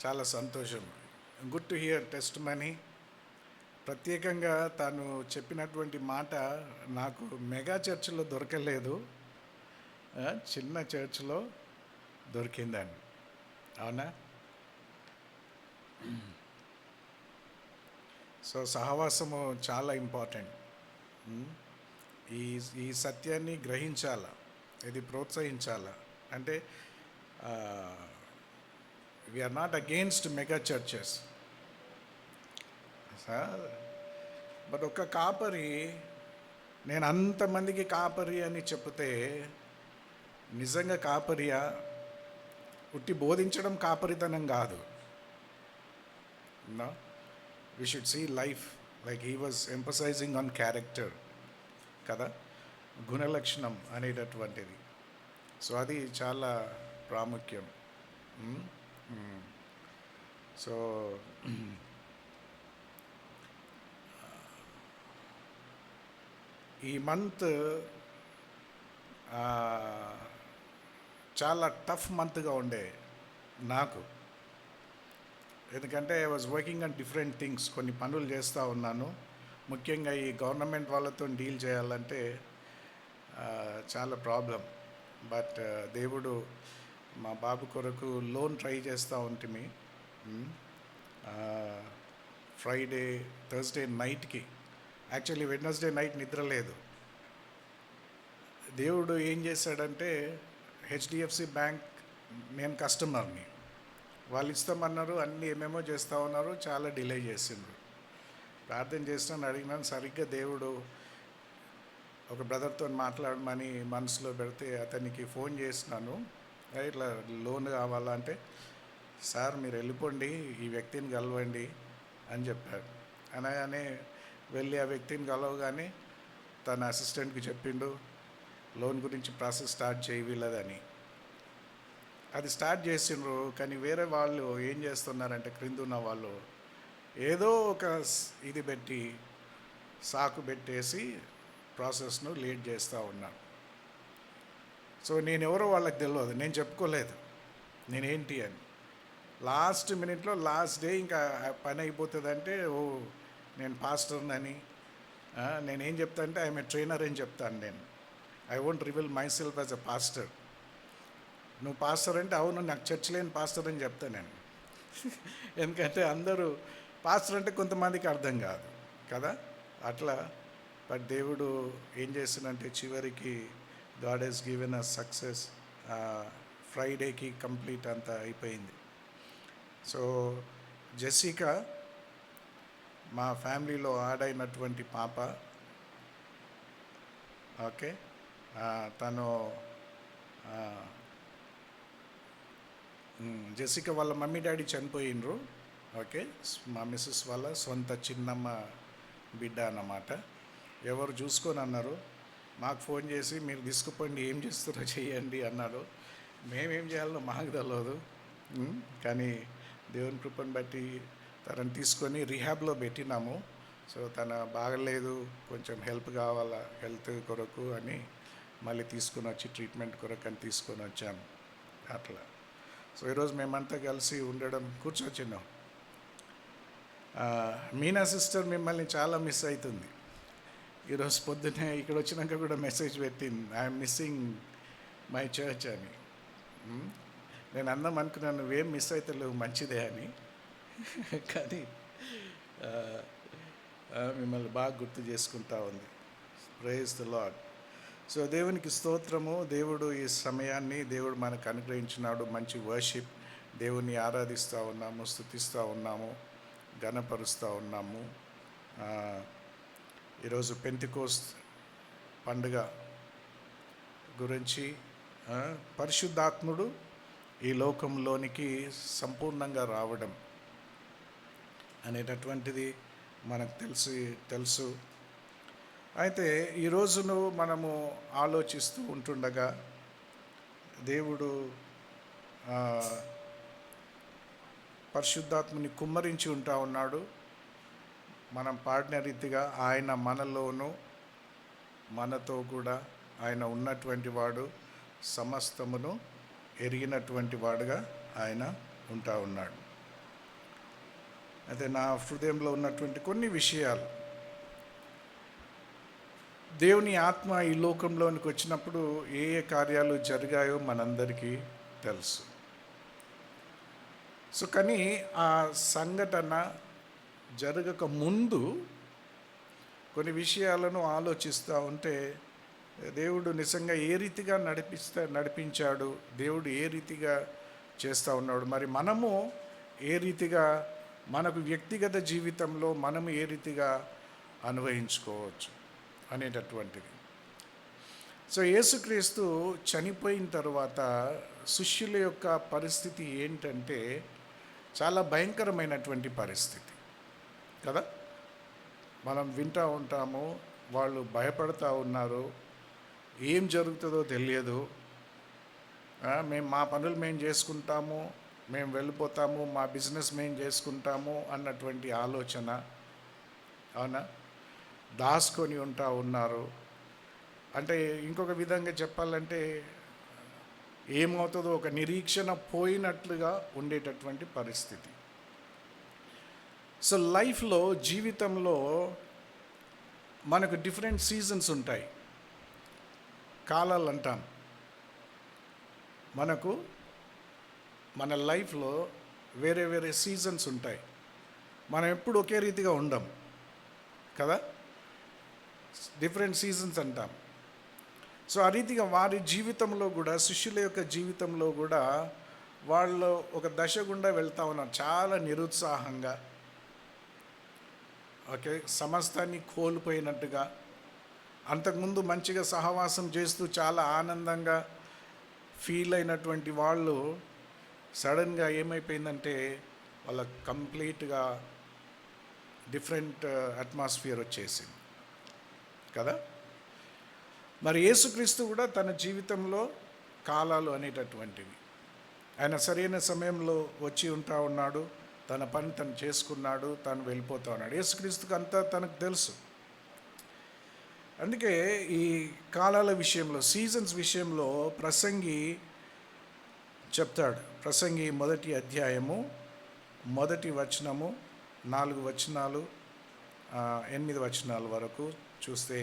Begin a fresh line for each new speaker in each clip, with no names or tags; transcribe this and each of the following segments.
చాలా సంతోషం. Good to hear test money. ప్రత్యేకంగా తాను చెప్పినటువంటి మాట నాకు మెగా చర్చ్లో దొరకలేదు, చిన్న చర్చ్లో దొరికిందండి. అవునా? సో సహవాసము చాలా ఇంపార్టెంట్. ఈ ఈ సత్యాన్ని గ్రహించాల, ఇది ప్రోత్సహించాల. అంటే we are not against mega churches, but ఒక కాపరి, నేను అంతమందికి కాపరి అని చెప్తే నిజంగా కాపరియా? ఉట్టి బోధించడం కాపరితనం కాదు. No, we should see life like he was emphasising on character కదా, గుణలక్షణం అనేటటువంటిది. సో అది చాలా ప్రాముఖ్యం. సో ఈ మంత్ చాలా టఫ్ మంత్గా ఉండే నాకు. ఎందుకంటే I was working on different things, కొన్ని పనులు చేస్తూ ఉన్నాను. ముఖ్యంగా ఈ గవర్నమెంట్ వాళ్ళతో డీల్ చేయాలంటే చాలా ప్రాబ్లం. బట్ దేవుడు మా బాబు కొరకు లోన్ ట్రై చేస్తూ ఉంటుంది. ఫ్రైడే థర్స్డే నైట్కి, యాక్చువల్లీ వెడ్నెస్డే నైట్ నిద్ర లేదు. దేవుడు ఏం చేశాడంటే, హెచ్డిఎఫ్సి బ్యాంక్, నేను కస్టమర్ని, వాళ్ళు ఇస్తామన్నారు, అన్నీ ఏమేమో చేస్తూ ఉన్నారు, చాలా డిలే చేసిండ్రు. ప్రార్థన చేసినాను, అడిగినాను. సరిగ్గా దేవుడు ఒక బ్రదర్తో మాట్లాడమని మనసులో పెడితే అతనికి ఫోన్ చేసినాను, ఇట్లా లోన్ కావాలంటే, సార్ మీరు వెళ్ళిపోండి, ఈ వ్యక్తిని కలవండి అని చెప్పాడు. అనగానే వెళ్ళి ఆ వ్యక్తిని కలవగానే తన అసిస్టెంట్కి చెప్పిండు, లోన్ గురించి ప్రాసెస్ స్టార్ట్ చేయి వీళ్ళదని. అది స్టార్ట్ చేసిండ్రు. కానీ వేరే వాళ్ళు ఏం చేస్తున్నారంటే, క్రిందున్న వాళ్ళు ఏదో ఒక ఇది పెట్టి, సాకు పెట్టేసి ప్రాసెస్ను లేట్ చేస్తూ ఉన్నారు. సో నేను ఎవరో వాళ్ళకి తెలియదు, నేను చెప్పుకోలేదు నేనేంటి అని. లాస్ట్ మినిట్లో, లాస్ట్ డే ఇంకా పని అయిపోతుందంటే, ఓ నేను పాస్టర్నని, నేనేం చెప్తా అంటే ఐఎమ్ ఏ ట్రైనర్ అని చెప్తాను. నేను I won't reveal my self as a pastor. నువ్వు పాస్టర్ అంటే అవును, నాకు చర్చ్ లేని పాస్టర్ అని చెప్తాను నేను. ఎందుకంటే అందరూ పాస్టర్ అంటే కొంతమందికి అర్థం కాదు కదా, అట్లా. బట్ దేవుడు ఏం చేస్తున్నంటే, చివరికి God has given a success. ఫ్రైడేకి కంప్లీట్ అంతా అయిపోయింది. సో జెసికా మా ఫ్యామిలీలో ఆడైనటువంటి పాప. ఓకే, తను జెసికా వాళ్ళ మమ్మీ డాడీ చనిపోయినరు. ఓకే, మా మిస్సెస్ వాళ్ళ సొంత చిన్నమ్మ బిడ్డ అన్నమాట. ఎవరు చూసుకొని అన్నారు, మాకు ఫోన్ చేసి మీరు తీసుకుపోండి, ఏం చేస్తారో చేయండి అన్నాడు. మేమేం చేయాలో మాకు తెలియదు. కానీ దేవుని కృపను బట్టి తనని తీసుకొని రిహాబ్లో పెట్టినాము. సో తన బాగలేదు, కొంచెం హెల్ప్ కావాలా, హెల్త్ కొరకు అని మళ్ళీ తీసుకొని వచ్చి ట్రీట్మెంట్ కొరకు అని తీసుకొని వచ్చాము అట్లా. సో ఈరోజు మేమంతా కలిసి ఉండడం, కూర్చొచ్చినాం. మీనా సిస్టర్ మిమ్మల్ని చాలా మిస్ అవుతుంది. ఈరోజు పొద్దున్నే ఇక్కడ వచ్చినాక కూడా మెసేజ్ పెట్టింది, ఐఎమ్ మిస్సింగ్ మై చర్చ్ అని. నేను అందం అనుకున్నాను, నువ్వేం మిస్ అయితే లేవు, మంచిదే అని. కానీ మిమ్మల్ని బాగా గుర్తు చేసుకుంటా ఉంది. Praise the lord. సో దేవునికి స్తోత్రము. దేవుడు ఈ సమయాన్ని దేవుడు మనకు అనుగ్రహించినాడు. మంచి వర్షిప్, దేవుని ఆరాధిస్తూ ఉన్నాము, స్తుతిస్తూ ఉన్నాము, ఘనపరుస్తూ ఉన్నాము. ఈరోజు పెంతెకోస్త్ పండుగ గురించి, పరిశుద్ధాత్ముడు ఈ లోకంలోనికి సంపూర్ణంగా రావడం అనేటటువంటిది మనకు తెలుసు. అయితే ఈ రోజును మనము ఆలోచిస్తూ ఉంటుండగా దేవుడు పరిశుద్ధాత్మని కుమ్మరించి ఉంటా ఉన్నాడు. మనం పాడిన రీతిగా ఆయన మనలోనూ మనతో కూడా ఆయన ఉన్నటువంటి వాడు, సమస్తమును ఎరిగినటువంటి వాడుగా ఆయన ఉంటా ఉన్నాడు. అయితే నా హృదయంలో ఉన్నటువంటి కొన్ని విషయాలు, దేవుని ఆత్మ ఈ లోకంలోనికి వచ్చినప్పుడు ఏ ఏ కార్యాలు జరిగాయో మనందరికీ తెలుసు. సో కానీ ఆ సంఘటన జరగక ముందు కొన్ని విషయాలను ఆలోచిస్తూ ఉంటే దేవుడు నిజంగా ఏ రీతిగా నడిపించాడు, దేవుడు ఏ రీతిగా చేస్తూ ఉన్నాడు, మరి మనము ఏ రీతిగా మనకు వ్యక్తిగత జీవితంలో మనము ఏ రీతిగా అన్వయించుకోవచ్చు అనేటటువంటిది. సో యేసుక్రీస్తు చనిపోయిన తర్వాత శిష్యుల యొక్క పరిస్థితి ఏంటంటే చాలా భయంకరమైనటువంటి పరిస్థితి కదా. మనం వింటూ ఉంటాము, వాళ్ళు భయపడుతూ ఉన్నారు, ఏం జరుగుతుందో తెలియదు, మేము మా పనులు మేము చేసుకుంటాము, మేము వెళ్ళిపోతాము, మా బిజినెస్ మేము చేసుకుంటాము అన్నటువంటి ఆలోచన, అవునా, దాచుకొని ఉంటా ఉన్నారు. అంటే ఇంకొక విధంగా చెప్పాలంటే ఏమవుతుందో ఒక నిరీక్షణ పోయినట్లుగా ఉండేటటువంటి పరిస్థితి. సో లైఫ్లో, జీవితంలో మనకు డిఫరెంట్ సీజన్స్ ఉంటాయి, కాలాలు అంటాం. మనకు మన లైఫ్లో వేరే వేరే సీజన్స్ ఉంటాయి. మనం ఎప్పుడు ఒకే రీతిగా ఉండం కదా, డిఫరెంట్ సీజన్స్ అంటాం. సో ఆ రీతిగా వారి జీవితంలో కూడా, శిష్యుల యొక్క జీవితంలో కూడా వాళ్ళు ఒక దశ గుండా వెళ్తూ ఉన్నారు, చాలా నిరుత్సాహంగా, ఓకే, సమస్తాన్ని కోల్పోయినట్టుగా. అంతకుముందు మంచిగా సహవాసం చేస్తూ చాలా ఆనందంగా ఫీల్ అయినటువంటి వాళ్ళు సడన్గా ఏమైపోయిందంటే వాళ్ళ కంప్లీట్గా డిఫరెంట్ అట్మాస్ఫియర్ వచ్చేసింది కదా. మరి యేసుక్రీస్తు కూడా తన జీవితంలో కాలాలు అనేటటువంటివి, ఆయన సరైన సమయంలో వచ్చి ఉంటా ఉన్నాడు, తన పని తను చేసుకున్నాడు, తను వెళ్ళిపోతూ ఉన్నాడు. యేసుక్రీస్తుకు అంతా తనకు తెలుసు. అందుకే ఈ కాలాల విషయంలో, సీజన్స్ విషయంలో ప్రసంగి చెప్తాడు. ప్రసంగి 1వ అధ్యాయము 1వ వచనము 4 వచనాలు 8 వచనాల వరకు చూస్తే,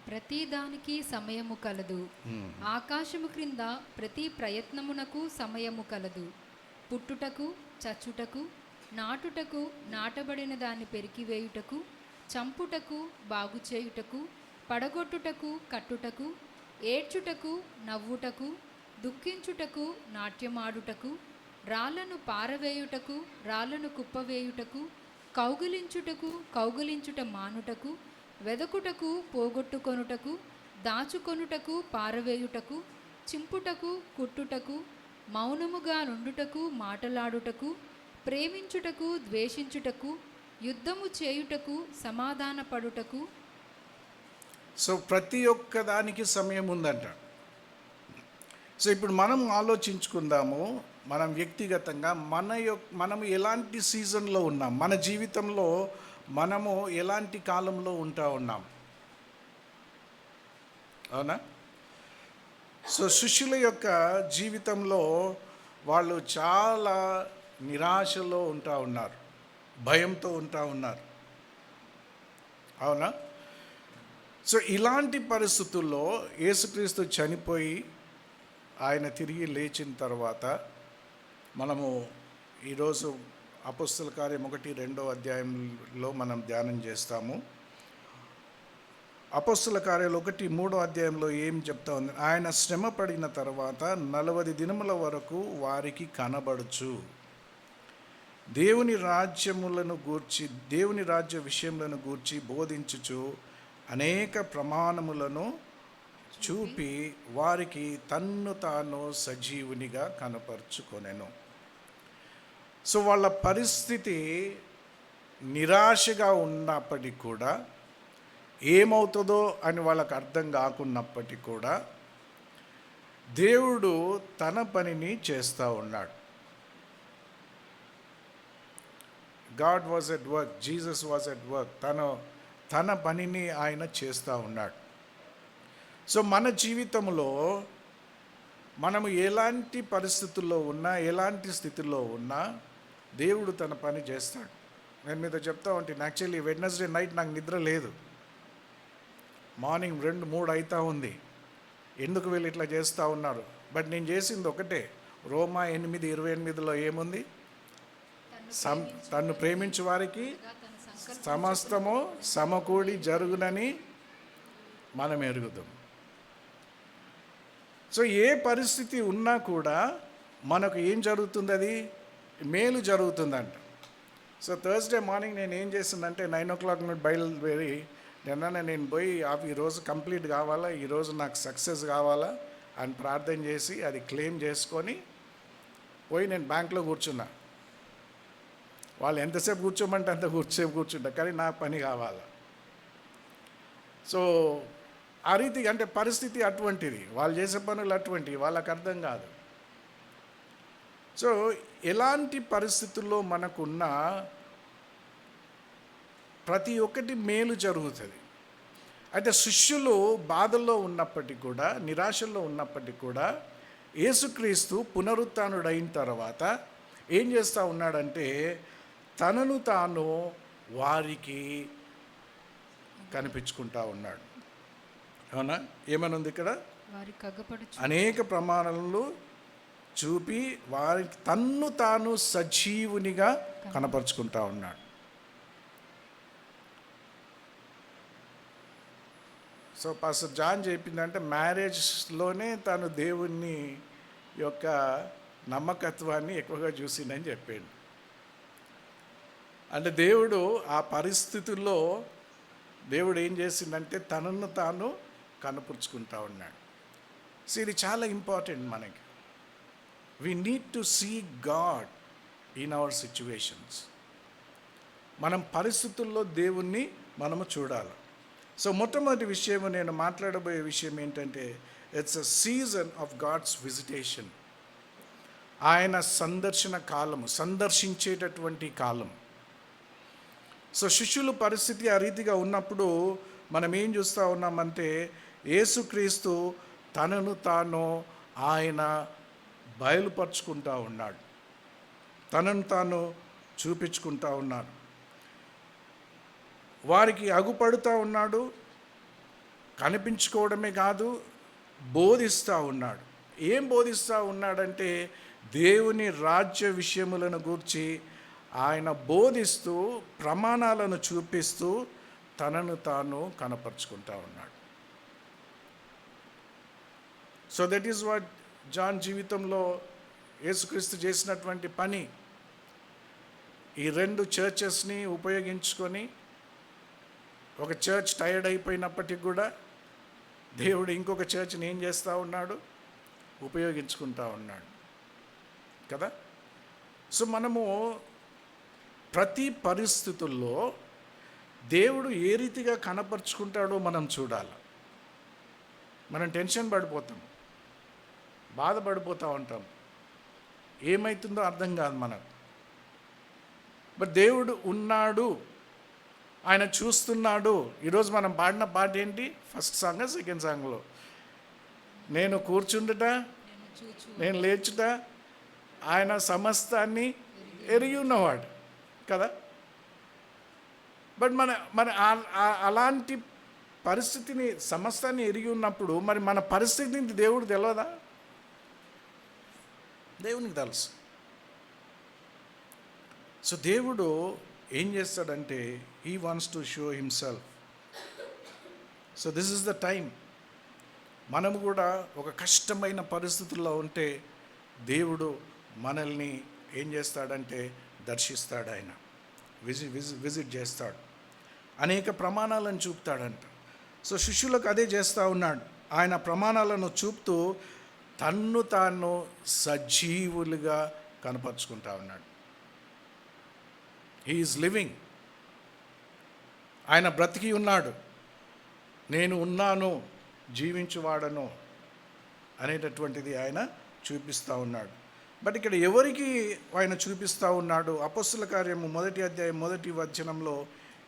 ప్రతి దానికి సమయము కలదు, ఆకాశము క్రింద ప్రతి ప్రయత్నమునకు సమయము కలదు. పుట్టుటకు, చచ్చుటకు, నాటుటకు, నాటబడిన దాన్ని పెరికివేయుటకు, చంపుటకు, బాగుచేయుటకు, పడగొట్టుటకు, కట్టుటకు, ఏడ్చుటకు, నవ్వుటకు, దుఃఖించుటకు, నాట్యమాడుటకు, రాళ్లను పారవేయుటకు, రాళ్లను కుప్పవేయుటకు, కౌగిలించుటకు, కౌగిలించుట మానుటకు, వెదకుటకు, పోగొట్టుకొనుటకు, దాచుకొనుటకు, పారవేయుటకు, చింపుటకు, కుట్టుటకు, మౌనముగా నుండుటకు, మాటలాడుటకు, ప్రేమించుటకు, ద్వేషించుటకు, యుద్ధము చేయుటకు, సమాధానపడుటకు.
సో ప్రతి ఒక్క దానికి సమయం ఉందంట. సో ఇప్పుడు మనం ఆలోచించుకుందాము, మనం వ్యక్తిగతంగా మనము ఎలాంటి సీజన్లో ఉన్నాం, మన జీవితంలో మనము ఎలాంటి కాలంలో ఉంటా ఉన్నాం, అవునా. సో శిష్యుల యొక్క జీవితంలో వాళ్ళు చాలా నిరాశలో ఉంటా ఉన్నారు, భయంతో ఉంటా ఉన్నారు, అవునా. సో ఇలాంటి పరిస్థితుల్లో యేసుక్రీస్తు చనిపోయి ఆయన తిరిగి లేచిన తర్వాత మనము ఈరోజు అపొస్తలుల కార్యం 1-2 అధ్యాయంలో మనం ధ్యానం చేస్తాము. అపొస్తలుల కార్యాలు 1-3 అధ్యాయంలో ఏం చెప్తా ఉంది, ఆయన శ్రమ పడిన తర్వాత 40 దినముల వరకు వారికి కనబడుచు, దేవుని రాజ్య విషయములను గూర్చి బోధించుచు, అనేక ప్రమాణములను చూపి వారికి తన్ను తాను సజీవునిగా కనపరుచుకొనెను. సో వాళ్ళ పరిస్థితి నిరాశగా ఉన్నప్పటికీ కూడా, ఏమవుతుందో అని వాళ్ళకు అర్థం కాకున్నప్పటికీ కూడా దేవుడు తన పనిని చేస్తూ ఉన్నాడు. God was at work, Jesus was at work. తన పనిని ఆయన చేస్తూ ఉన్నాడు. సో మన జీవితంలో మనము ఎలాంటి పరిస్థితుల్లో ఉన్నా, ఎలాంటి స్థితిలో ఉన్నా దేవుడు తన పని చేస్తాడు. నేను మీతో చెప్తా ఉంటాను, యాక్చువల్లీ వెడ్నెస్డే నైట్ నాకు నిద్ర లేదు. మార్నింగ్ 2-3 అవుతా ఉంది. ఎందుకు వీళ్ళు ఇట్లా చేస్తూ ఉన్నారు? బట్ నేను చేసింది ఒకటే. రోమా 8:28లో ఏముంది? తన్ను ప్రేమించు వారికి సమస్తము సమకూడి జరుగునని మనం ఎరుగుదాం. సో ఏ పరిస్థితి ఉన్నా కూడా మనకు ఏం జరుగుతుంది? అది మేలు జరుగుతుందంట. సో థర్స్డే మార్నింగ్ నేను ఏం చేసిందంటే 9 o'clock నుండి బయలుదేరి నేను పోయి ఈరోజు కంప్లీట్ కావాలా, ఈరోజు నాకు సక్సెస్ కావాలా అని ప్రార్థన చేసి అది క్లెయిమ్ చేసుకొని పోయి నేను బ్యాంక్లో కూర్చున్నా. వాళ్ళు ఎంతసేపు కూర్చోమంటే అంత కూర్చుంటా, కానీ నా పని కావాలా. సో ఆ రీతి, అంటే పరిస్థితి అటువంటిది, వాళ్ళు చేసే పనులు అటువంటివి, వాళ్ళకి అర్థం కాదు. సో ఎలాంటి పరిస్థితుల్లో మనకున్న ప్రతి ఒక్కటి మేలు జరుగుతుంది. అయితే శిష్యులు బాధల్లో ఉన్నప్పటికీ కూడా, నిరాశల్లో ఉన్నప్పటికీ కూడా, యేసుక్రీస్తు పునరుత్థానుడైన తర్వాత ఏం చేస్తూ ఉన్నాడంటే తనను తాను వారికి కనిపించుకుంటా ఉన్నాడు. అవునా? ఏమనుంది ఇక్కడ? అనేక ప్రమాణాలను చూపి వారికి తన్ను తాను సజీవునిగా కనపరుచుకుంటా ఉన్నాడు. సో పాస్టర్ జాన్ చెప్పిందంటే మ్యారేజ్లోనే తను దేవుని యొక్క నమ్మకత్వాన్ని ఎక్కువగా చూసిందని చెప్పాడు. అంటే దేవుడు ఆ పరిస్థితుల్లో దేవుడు ఏం చేసిందంటే తనను తాను కనపరుచుకుంటా ఉన్నాడు. సో ఇది చాలా ఇంపార్టెంట్ మనకి. We need to see God in our situations. మనం పరిస్థితుల్లో దేవుణ్ణి మనము చూడాలి. సో మొట్టమొదటి విషయం నేను మాట్లాడబోయే విషయం ఏంటంటే it's a season of God's visitation. ఆయన సందర్శన కాలము, సందర్శించేటటువంటి కాలం. సో శిష్యుల పరిస్థితి ఆ రీతిగా ఉన్నప్పుడు మనం ఏం చూస్తూ ఉన్నామంటే యేసుక్రీస్తు తనను తాను ఆయన బయలుపరుచుకుంటా ఉన్నాడు, తనను తాను చూపించుకుంటా ఉన్నాడు, వారికి అగుపడుతూ ఉన్నాడు. కనిపించుకోవడమే కాదు, బోధిస్తూ ఉన్నాడు. ఏం బోధిస్తూ ఉన్నాడంటే దేవుని రాజ్య విషయములను గూర్చి ఆయన బోధిస్తూ, ప్రమాణాలను చూపిస్తూ తనను తాను కనపరుచుకుంటా ఉన్నాడు. So that is what John జీవితంలో యేసుక్రీస్తు చేసినటువంటి పని. ఈ 2 చర్చెస్ని ఉపయోగించుకొని, ఒక చర్చ్ టైర్డ్ అయిపోయినప్పటికి కూడా దేవుడు ఇంకొక చర్చ్ని ఏం చేస్తూ ఉన్నాడు? ఉపయోగించుకుంటా ఉన్నాడు కదా. సో మనము ప్రతి పరిస్థితుల్లో దేవుడు ఏ రీతిగా కనపరుచుకుంటాడో మనం చూడాలి. మనం టెన్షన్ పడిపోతాం, బాధపడిపోతూ ఉంటాం, ఏమవుతుందో అర్థం కాదు మనకు. బట్ దేవుడు ఉన్నాడు, ఆయన చూస్తున్నాడు. ఈరోజు మనం పాడిన పాట ఏంటి? ఫస్ట్ సాంగ్, సెకండ్ సాంగ్లో నేను కూర్చుండుట, నేను లేచుట, ఆయన సమస్తాన్ని ఎరిగి ఉన్నవాడు కదా. బట్ మన అలాంటి పరిస్థితిని, సమస్తాన్ని ఎరిగి ఉన్నప్పుడు మరి మన పరిస్థితిని దేవుడు తెలియదా? దేవునికి తెలుసు. సో దేవుడు ఏం చేస్తాడంటే he wants to show himself. So this is the time. మనము కూడా ఒక కష్టమైన పరిస్థితుల్లో ఉంటే దేవుడు మనల్ని ఏం చేస్తాడంటే దర్శిస్తాడు. ఆయన విజిట్ చేస్తాడు, అనేక ప్రమాణాలను చూపుతాడంట. సో శిష్యులకు అదే చేస్తూ ఉన్నాడు. ఆయన ప్రమాణాలను చూపుతూ తన్ను తాను సజీవులుగా కనపరుచుకుంటా ఉన్నాడు. He is living. ఆయన బ్రతికి ఉన్నాడు. నేను ఉన్నాను, జీవించువాడను అనేటటువంటిది ఆయన చూపిస్తూ ఉన్నాడు. బట్ ఇక్కడ ఎవరికి ఆయన చూపిస్తూ ఉన్నాడు? అపొస్తలుల కార్యము 1వ అధ్యాయం 1వ వచనంలో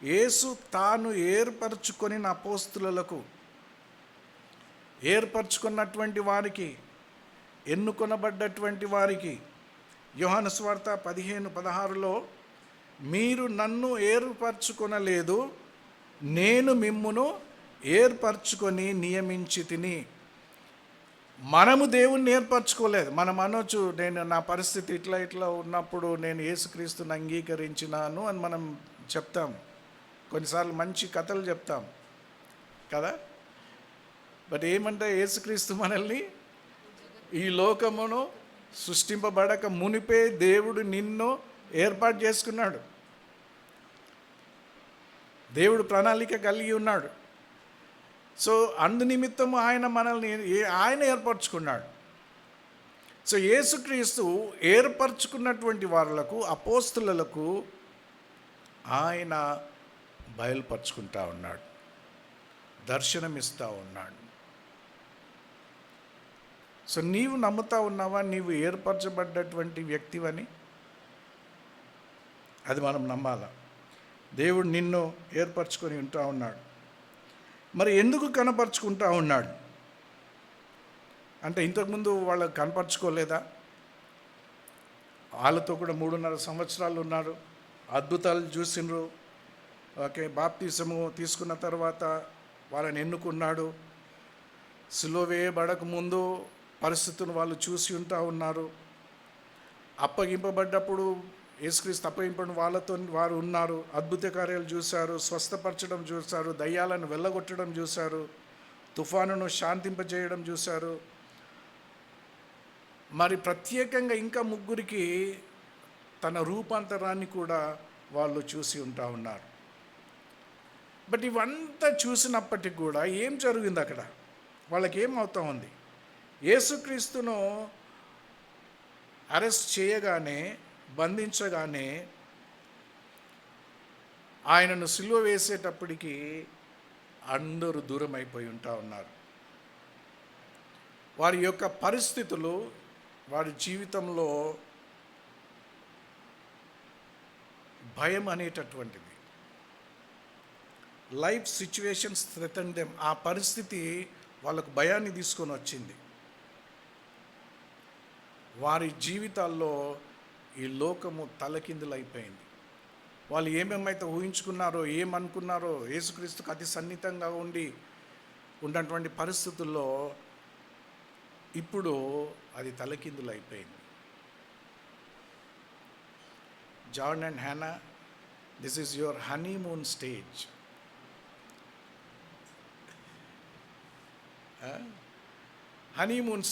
యేసు తాను ఏర్పరచుకొని అపొస్తలులకు, ఏర్పరచుకున్నటువంటి వారికి, ఎన్నుకొనబడ్డటువంటి వారికి, యోహాను సువార్త 15:16లో మీరు నన్ను ఏర్పరచుకొనలేదు, నేను మిమ్మును ఏర్పరచుకొని నియమించి తిని. మనము దేవుణ్ణి ఏర్పరచుకోలేదు. మనం అనొచ్చు, నేను నా పరిస్థితి ఇట్లా ఉన్నప్పుడు నేను యేసుక్రీస్తుని అంగీకరించినాను అని మనం చెప్తాం. కొన్నిసార్లు మంచి కథలు చెప్తాం కదా. బట్ ఏమంటే యేసుక్రీస్తు మనల్ని ఈ లోకమును సృష్టింపబడక మునిపే దేవుడు నిన్ను ఏర్పాటు చేసుకున్నాడు. దేవుడు ప్రణాళిక కలిగి ఉన్నాడు. సో అందు నిమిత్తము ఆయన మనల్ని ఆయన ఏర్పరచుకున్నాడు. సో యేసుక్రీస్తు ఏర్పరచుకున్నటువంటి వారులకు, అపోస్తులకు ఆయన బయలుపరుచుకుంటా ఉన్నాడు, దర్శనమిస్తూ ఉన్నాడు. సో నీవు నమ్ముతా ఉన్నావా నీవు ఏర్పరచబడ్డటువంటి వ్యక్తివని? అది మనం నమ్మాలా. దేవుడు నిన్ను ఏర్పరచుకొని ఉంటా ఉన్నాడు. మరి ఎందుకు కనపరుచుకుంటా ఉన్నాడు అంటే, ఇంతకుముందు వాళ్ళకు కనపరుచుకోలేదా? వాళ్ళతో కూడా 3.5 సంవత్సరాలు ఉన్నారు, అద్భుతాలు చూసిండ్రు. ఓకే, బాప్తిసము తీసుకున్న తర్వాత వాళ్ళని ఎన్నుకున్నాడు. సిలువ వేయబడక ముందు పరిస్థితులను వాళ్ళు చూసి ఉంటా ఉన్నారు. అప్పగింపబడ్డప్పుడు యేసుక్రీస్తు అప్పగింపడిన వాళ్ళతో వారు ఉన్నారు. అద్భుత కార్యాలు చూశారు, స్వస్థపరచడం చూశారు, దయ్యాలను వెళ్ళగొట్టడం చూశారు, తుఫానును శాంతింపజేయడం చూశారు. మరి ప్రత్యేకంగా ఇంకా 3 తన రూపాంతరాన్ని కూడా వాళ్ళు చూసి ఉంటా ఉన్నారు. బట్ ఇవంతా చూసినప్పటికి కూడా ఏం జరిగింది అక్కడ? వాళ్ళకి ఏమవుతా ఉంది? యేసుక్రీస్తును అరెస్ట్ చేయగానే, బంధించగానే, ఆయనను సిలువ వేసేటప్పటికి అందరూ దూరం అయిపోయి ఉంటా ఉన్నారు. వారి యొక్క పరిస్థితులు, వారి జీవితంలో భయం అనేటటువంటిది, లైఫ్ సిచ్యువేషన్స్ థ్రెటన్ దెమ్. ఆ పరిస్థితి వాళ్ళకు భయాన్ని తీసుకొని వచ్చింది. వారి జీవితాల్లో ఈ లోకము తలకిందులైపోయింది. వాళ్ళు ఏమేమైతే ఊహించుకున్నారో, ఏమనుకున్నారో, యేసుక్రీస్తుకు అతి సన్నిహితంగా ఉన్నటువంటి పరిస్థితుల్లో ఇప్పుడు అది తలకిందులైపోయింది. John and Hannah, this is your honeymoon stage. Honeymoon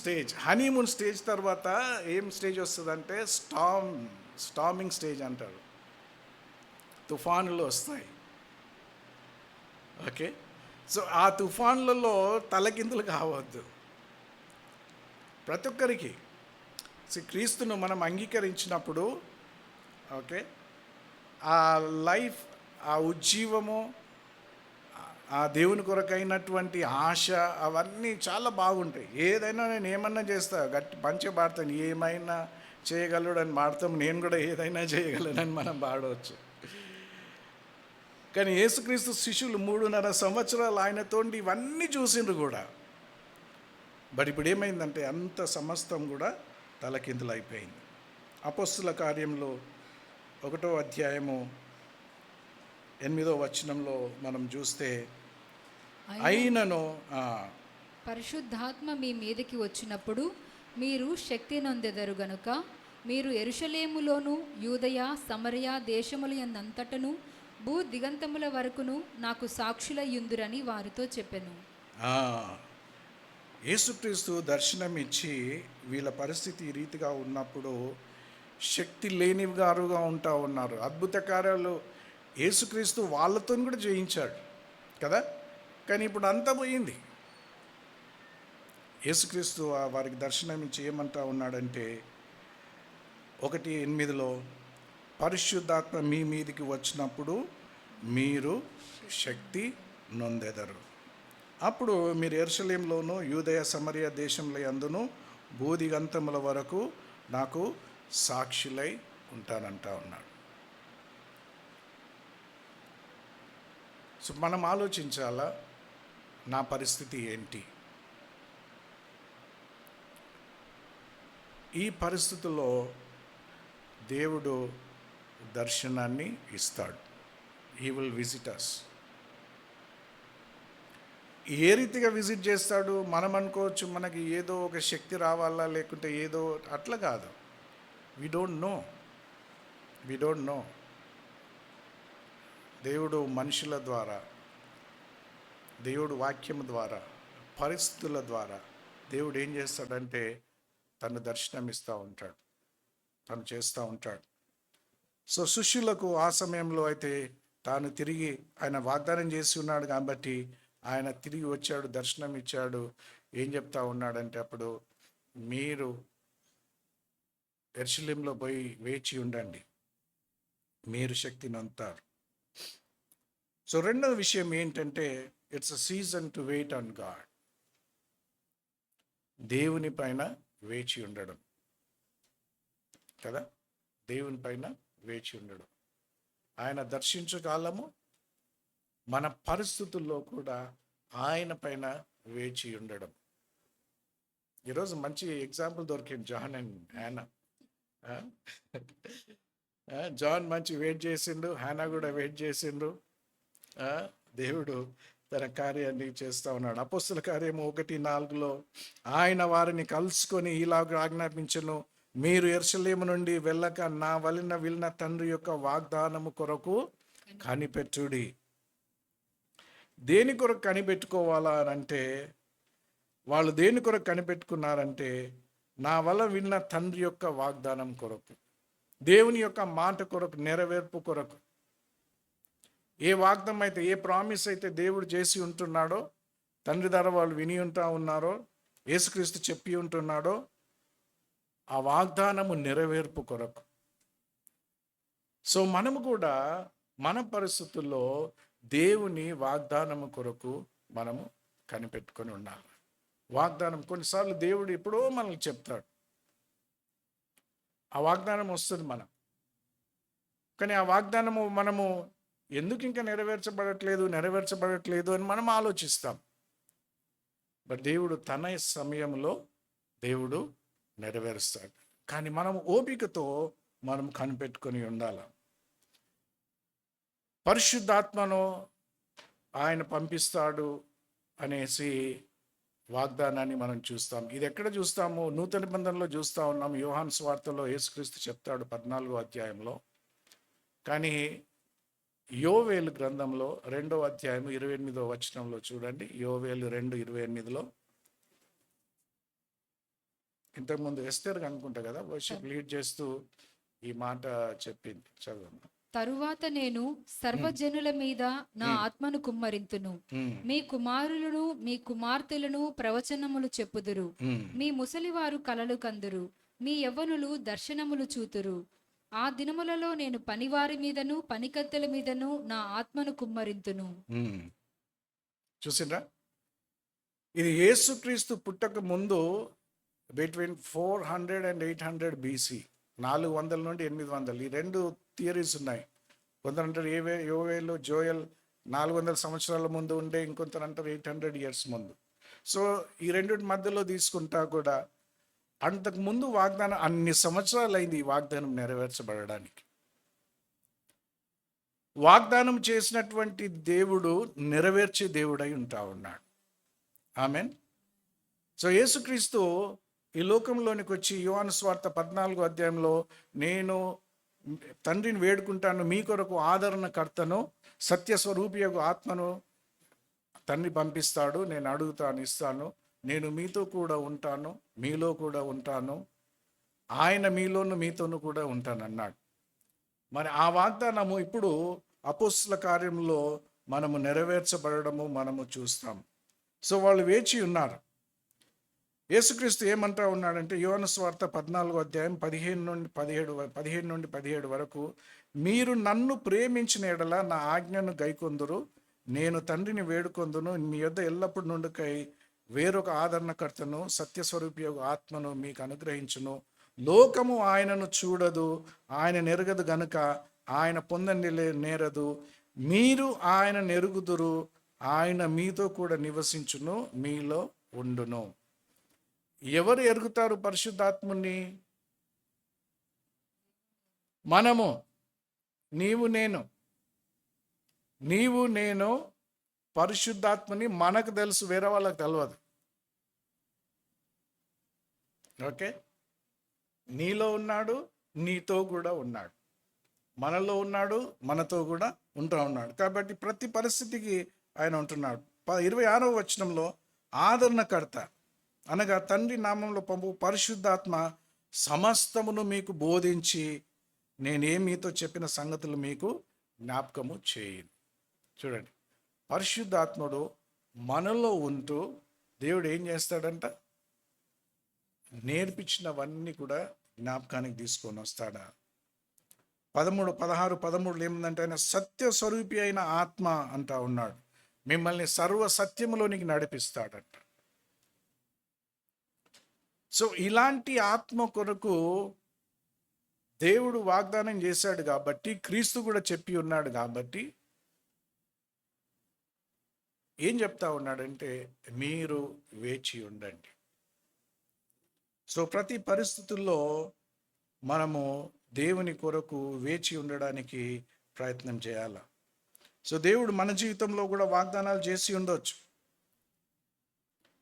stage తర్వాత ఏం స్టేజ్ వస్తుందంటే స్టార్మింగ్ స్టేజ్ అంటారు. తుఫానులు వస్తాయి. ఓకే, సో ఆ తుఫాన్లలో తలకిందులు కావద్దు ప్రతి ఒక్కరికి. క్రీస్తును మనం అంగీకరించినప్పుడు, ఓకే, ఆ లైఫ్, ఆ ఉజ్జీవము, ఆ దేవుని కొరకైనటువంటి ఆశ, అవన్నీ చాలా బాగుంటాయి. ఏదైనా నేను ఏమన్నా చేస్తా, గట్టి పంచే పాడతాను, ఏమైనా చేయగలడని పాడతాం. నేను కూడా ఏదైనా చేయగలనని మనం పాడవచ్చు. కానీ యేసుక్రీస్తు శిష్యులు 3.5 సంవత్సరాలు ఆయనతో ఇవన్నీ చూసిండ్రు కూడా. బట్ ఇప్పుడు ఏమైందంటే అంత సమస్తం కూడా తలకిందులు అయిపోయింది. అపోస్తుల కార్యంలో 1వ అధ్యాయము 8వ వచనంలో మనం చూస్తే, అయినను
పరిశుద్ధాత్మ మీ మీదకి వచ్చినప్పుడు మీరు శక్తి నొందెదరు గనుక మీరు యెరూషలేములోను యూదయ సమరయ దేశముల యందంతటను భూ దిగంతముల వరకును నాకు సాక్షులయ్యుందురని వారితో చెప్పెను.
యేసుక్రీస్తు దర్శనమిచ్చి వీళ్ళ పరిస్థితి ఈ రీతిగా ఉన్నప్పుడు శక్తి లేనివారుగా ఉంటా ఉన్నారు. అద్భుత కార్యాలు యేసుక్రీస్తు వాళ్ళతో కూడా చేయించాడు కదా. కానీ ఇప్పుడు అంతా పోయింది. యేసుక్రీస్తు వారికి దర్శనమిచ్చి ఏమంటా ఉన్నాడంటే 1:8 పరిశుద్ధాత్మ మీ మీదికి వచ్చినప్పుడు మీరు శక్తి నొందెదరు. అప్పుడు మీరు యెరూషలేములోను యూదయ సమరయ దేశంలో యందును భూదిగంతముల వరకు నాకు సాక్షులై ఉంటానంటా ఉన్నాడు. సో మనం ఆలోచించాలా, నా పరిస్థితి ఏంటి? ఈ పరిస్థితుల్లో దేవుడు దర్శనాన్ని ఇస్తాడు. He will visit us. ఏ రీతిగా విజిట్ చేస్తాడు? మనం అనుకోవచ్చు మనకి ఏదో ఒక శక్తి రావాలా, లేకుంటే ఏదో, అట్లా కాదు. We don't know. దేవుడు మనుషుల ద్వారా, దేవుడు వాక్యం ద్వారా, పరిస్థితుల ద్వారా దేవుడు ఏం చేస్తాడంటే తను దర్శనమిస్తూ ఉంటాడు, తను చేస్తూ ఉంటాడు. సో శిష్యులకు ఆ సమయంలో అయితే తాను తిరిగి ఆయన వాగ్దానం చేసి ఉన్నాడు కాబట్టి ఆయన తిరిగి వచ్చాడు, దర్శనం ఇచ్చాడు. ఏం చెప్తా ఉన్నాడంటే అప్పుడు మీరు యెరూషలేములో పోయి వేచి ఉండండి, మీరు శక్తిని పొందుతారు. సో రెండవ విషయం ఏంటంటే it's a season to wait on God. దేవుని పైన వేచి ఉండడం కదా, దేవుని పైన వేచి ఉండడం. ఆయన దర్శించు కాలము మన పరిస్థితుల్లో కూడా ఆయన పైన వేచి ఉండడం. ఈరోజు మంచి ఎగ్జాంపుల్ దొరికింది, జాన్ అండ్ హ్యానా. జాన్ మంచి వెయిట్ చేసిండు, హ్యానా కూడా వెయిట్ చేసిండు. దేవుడు తన కార్యాన్ని చేస్తూ ఉన్నాడు. అపోస్తుల కార్యము 1:4 ఆయన వారిని కలుసుకొని ఇలాగ ఆజ్ఞాపించెను, మీరు యెరూషలేము నుండి వెళ్ళక నా వలన వెళ్ళిన తండ్రి యొక్క వాగ్దానము కొరకు కనిపెట్టుడి. దేని కొరకు కనిపెట్టుకోవాలా అని అంటే, వాళ్ళు దేని కొరకు కనిపెట్టుకున్నారంటే నా వల్ల విన్న తండ్రి యొక్క వాగ్దానం కొరకు, దేవుని యొక్క మాట కొరకు, నెరవేర్పు కొరకు. ఏ వాగ్దానం అయితే, ఏ ప్రామిస్ అయితే దేవుడు చేసి ఉంటున్నాడో, తండ్రి ద్వారా వాళ్ళు విని ఉంటా ఉన్నారో, యేసుక్రీస్తు చెప్పి ఉంటున్నాడో, ఆ వాగ్దానము నెరవేర్పు కొరకు. సో మనము కూడా మన పరిస్థితుల్లో దేవుని వాగ్దానము కొరకు మనము కనిపెట్టుకొని ఉండాలి. వాగ్దానం కొన్నిసార్లు దేవుడు ఎప్పుడో మనల్ని చెప్తాడు, ఆ వాగ్దానం వస్తుంది మనం, కానీ ఆ వాగ్దానము మనము ఎందుకు ఇంకా నెరవేర్చబడట్లేదు అని మనం ఆలోచిస్తాం. బట్ దేవుడు తన సమయంలో దేవుడు నెరవేరుస్తాడు. కానీ మనం ఓపికతో మనం కనిపెట్టుకొని ఉండాలి. పరిశుద్ధాత్మను ఆయన పంపిస్తాడు అనేసి వాగ్దానాన్ని మనం చూస్తాం. ఇది ఎక్కడ చూస్తాము? నూతన నిబంధనలో చూస్తూ ఉన్నాం. యోహాను సువార్తలో యేసుక్రీస్తు చెప్తాడు 14వ అధ్యాయంలో. కానీ యోవేలు గ్రంథంలో 2వ అధ్యాయం 28వ వచనంలో చూడండి. యోవేలు 2:28. ఇంతకుముందు ఎస్తేర్ అనుకుంటా కదా వర్షిప్ లీడ్ చేస్తూ ఈ మాట చెప్పింది. చదవండి.
తరువాత నేను సర్వజనుల మీద నా ఆత్మను కుమ్మరింతును, మీ కుమారులను మీ కుమార్తెలను ప్రవచనములు చెప్పుదురు, మీ ముసలివారు కలలు కందురు, మీ యవ్వనులు దర్శనములు చూతురు. ఆ దినములలో నేను పనివారి మీదను పనికత్తెల మీదను నా ఆత్మను కుమ్మరింతును.
చూసిండ్రా, ఇది యేసుక్రీస్తు పుట్టక ముందు బిట్వీన్ 400 and 800 BC, 400 నుండి 800. ఈ రెండు థియరీస్ ఉన్నాయి. కొందరు అంటారు యోవేలు జోయల్ 400 సంవత్సరాల ముందు ఉండే, ఇంకొందరు అంటారు 800 years ముందు. సో ఈ రెండింటి మధ్యలో తీసుకుంటా కూడా అంతకు ముందు వాగ్దానం అన్ని సంవత్సరాలు అయింది ఈ వాగ్దానం నెరవేర్చబడడానికి. వాగ్దానం చేసినటువంటి దేవుడు నెరవేర్చే దేవుడై ఉంటా ఉన్నాడు. ఆమేన్. సో యేసుక్రీస్తు ఈ లోకంలోనికి వచ్చి యోహాను సువార్త 14వ అధ్యాయంలో నేను తండ్రిని వేడుకుంటాను, మీ కొరకు ఆదరణకర్తను సత్యస్వరూపియగు ఆత్మను తండ్రి పంపిస్తాడు, నేను అడుగుతాను ఇస్తాను, నేను మీతో కూడా ఉంటాను, మీలో కూడా ఉంటాను, ఆయన మీలోను మీతోను కూడా ఉంటాను అన్నాడు. మరి ఆ వాగ్దానము ఇప్పుడు అపోస్తల కార్యంలో మనము నెరవేర్చబడము మనము చూస్తాం. సో వాళ్ళు వేచి ఉన్నారు. యేసుక్రీస్తు ఏమంటా ఉన్నాడంటే యోహాను సువార్త 14వ అధ్యాయం 15 నుండి 17 వరకు, మీరు నన్ను ప్రేమించిన ఎడల నా ఆజ్ఞను గైకొందురు, నేను తండ్రిని వేడుకొందును, మీ యొద్ద ఎల్లప్పుడు నుండికై వేరొక ఆదరణకర్తను సత్యస్వరూపి ఆత్మను మీకు అనుగ్రహించును. లోకము ఆయనను చూడదు, ఆయన నెరగదు గనుక ఆయన పొందని నేరదు, మీరు ఆయన నెరుగుదురు, ఆయన మీతో కూడా నివసించును, మీలో ఉండును. ఎవరు ఎరుగుతారు పరిశుద్ధాత్ముని? మనము. నీవు నేను పరిశుద్ధాత్మని మనకు తెలుసు, వేరే వాళ్ళకి తెలియదు. ఓకే, నీలో ఉన్నాడు, నీతో కూడా ఉన్నాడు, మనలో ఉన్నాడు, మనతో కూడా ఉన్నాడు. కాబట్టి ప్రతి పరిస్థితికి ఆయన ఉంటున్నాడు. 26వ వచనంలో ఆదరణకర్త అనగా తండ్రి నామంలో పంపు పరిశుద్ధాత్మ సమస్తమును మీకు బోధించి నేనేం మీతో చెప్పిన సంగతులు మీకు జ్ఞాపకము చేయను. చూడండి, పరిశుద్ధాత్ముడు మనలో ఉంటూ దేవుడు ఏం చేస్తాడంట? నేర్పించినవన్నీ కూడా జ్ఞాపకానికి తీసుకొని వస్తాడా? 16 ఏముందంటే ఆయన సత్య స్వరూపి అయిన ఆత్మ అంటా ఉన్నాడు, మిమ్మల్ని సర్వ సత్యములోనికి నడిపిస్తాడంట. సో ఇలాంటి ఆత్మ కొరకు దేవుడు వాగ్దానం చేశాడు కాబట్టి, క్రీస్తు కూడా చెప్పి ఉన్నాడు కాబట్టి ఏం చెప్తా ఉన్నాడంటే మీరు వేచి ఉండండి. సో ప్రతి పరిస్థితుల్లో మనము దేవుని కొరకు వేచి ఉండడానికి ప్రయత్నం చేయాలి. సో దేవుడు మన జీవితంలో కూడా వాగ్దానాలు చేసి ఉండొచ్చు.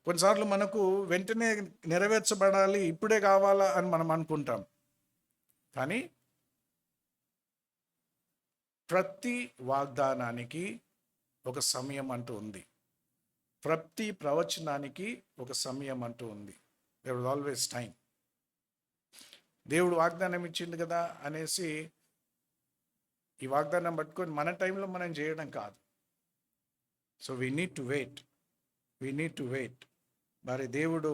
కొన్నిసార్లు మనకు వెంటనే నెరవేర్చబడాలి, ఇప్పుడే కావాలా అని మనం అనుకుంటాం. కానీ ప్రతి వాగ్దానానికి ఒక సమయం అంటూ ఉంది, ప్రతి ప్రవచనానికి ఒక సమయం అంటూ ఉంది. There was always time. దేవుడు వాగ్దానం ఇచ్చిండు కదా అనేసి ఈ వాగ్దానం పట్టుకొని మన టైంలో మనం చేయడం కాదు. So we need to wait. మరి దేవుడు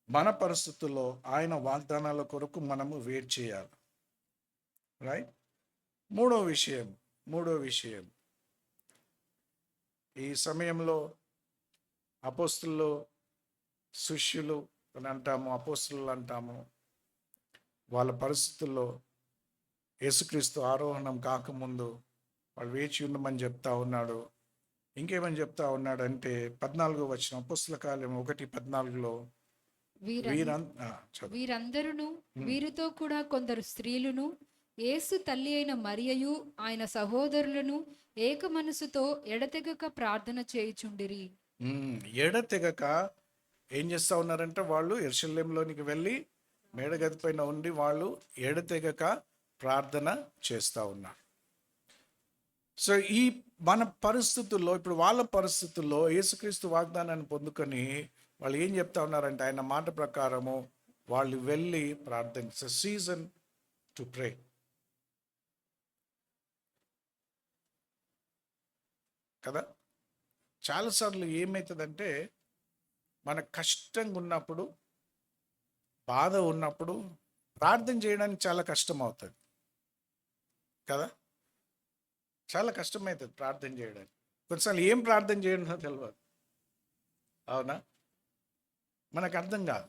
మన పరిస్థితుల్లో ఆయన వాగ్దానాల కొరకు మనము వెయిట్ చేయాలి. రైట్. మూడో విషయం ఈ సమయంలో అపోస్తులు, శిష్యులు అని అంటాము, అపోస్తులు అంటాము, వాళ్ళ పరిస్థితుల్లో యేసుక్రీస్తు ఆరోహణం కాకముందు వాళ్ళు వేచి ఉండమని చెప్తా ఉన్నాడు. ఇంకేమని చెప్తా ఉన్నాడంటే 14వ వచనం, అపోస్తుల కార్యం 1:14
వీరందరూ వీరితో కూడా కొందరు స్త్రీలును యేసు తల్లి అయిన మరియయు ఆయన సహోదరులను ఏక మనసుతో ఎడతెగక ప్రార్థన చేయుచుండిరి.
ఎడతెగక ఏం చేస్తా ఉన్నారంటే వాళ్ళు యెరూషలేములోనికి వెళ్ళి మేడగది పైన ఉండి వాళ్ళు ఎడతెగక ప్రార్థన చేస్తూ ఉన్నారు. సో ఈ మన పరిస్థితుల్లో, ఇప్పుడు వాళ్ళ పరిస్థితుల్లో యేసుక్రీస్తు వాగ్దానాన్ని పొందుకొని వాళ్ళు ఏం చెప్తా ఉన్నారంటే ఆయన మాట ప్రకారము వాళ్ళు వెళ్ళి ప్రార్థన, సీజన్ టు ప్రే. కదా, చాలాసార్లు ఏమవుతుందంటే మనకు కష్టంగా ఉన్నప్పుడు, బాధ ఉన్నప్పుడు ప్రార్థన చేయడానికి చాలా కష్టం అవుతుంది కదా, చాలా కష్టమవుతుంది ప్రార్థన చేయడానికి. కొన్నిసార్లు ఏం ప్రార్థన చేయడం తెలియదు, అవునా, మనకు అర్థం కాదు.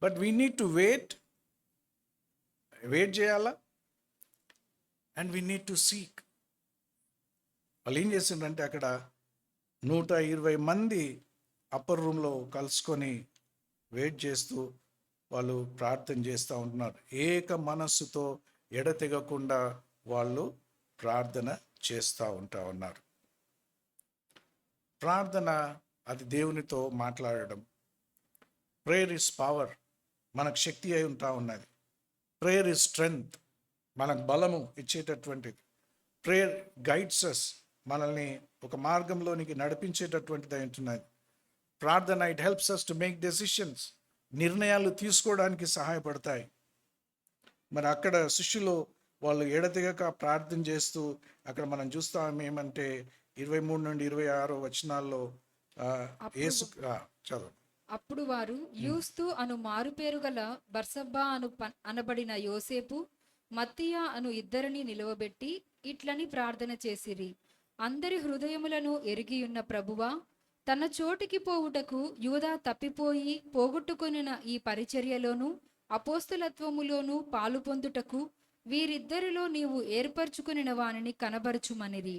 But we need to wait చేయాలా, and we need to seek. వాళ్ళు ఏం చేసిండ్రంటే అక్కడ 120 మంది అప్పర్ రూమ్లో కలుసుకొని వెయిట్ చేస్తూ వాళ్ళు ప్రార్థన చేస్తూ ఉంటున్నారు. ఏక మనస్సుతో ఎడతెగకుండా వాళ్ళు ప్రార్థన చేస్తూ ఉన్నారు. ప్రార్థన అది దేవునితో మాట్లాడడం. ప్రేయర్ ఇస్ పవర్, మనకు శక్తి అయి ఉంటా ఉన్నది. ప్రేయర్ ఇస్ స్ట్రెంగ్త్, మనకు బలము ఇచ్చేటటువంటిది. ప్రేయర్ గైడ్స్ అస్, మనల్ని ఒక మార్గంలోనికి నడిపించేటటువంటిది అయి ఉంటున్నది. ప్రార్థన it helps us to make decisions, నిర్ణయాలు తీసుకోవడానికి సహాయపడతాయి. మరి అక్కడ శిష్యులు వాళ్ళు ఎడతెగక ప్రార్థన చేస్తూ అక్కడ మనం చూస్తాం ఏమంటే 23 నుండి 26 వచనాల్లో యేసు చదువు.
అప్పుడు వారు యూస్తు అను మారుపేరు గల బర్సబ్బా అనబడిన యోసేపు, మత్తియా అను ఇద్దరిని నిలువబెట్టి ఇట్లని ప్రార్థన చేసిరి. అందరి హృదయములను ఎరిగియున్న ప్రభువా, తన చోటికి పోవుటకు యూదా తప్పిపోయి పోగొట్టుకొనిన ఈ పరిచర్యలోను అపోస్తులత్వములోను పాలు పొందుటకు వీరిద్దరిలో నీవు ఏర్పరచుకునిన వానిని కనబరచుమనిరి.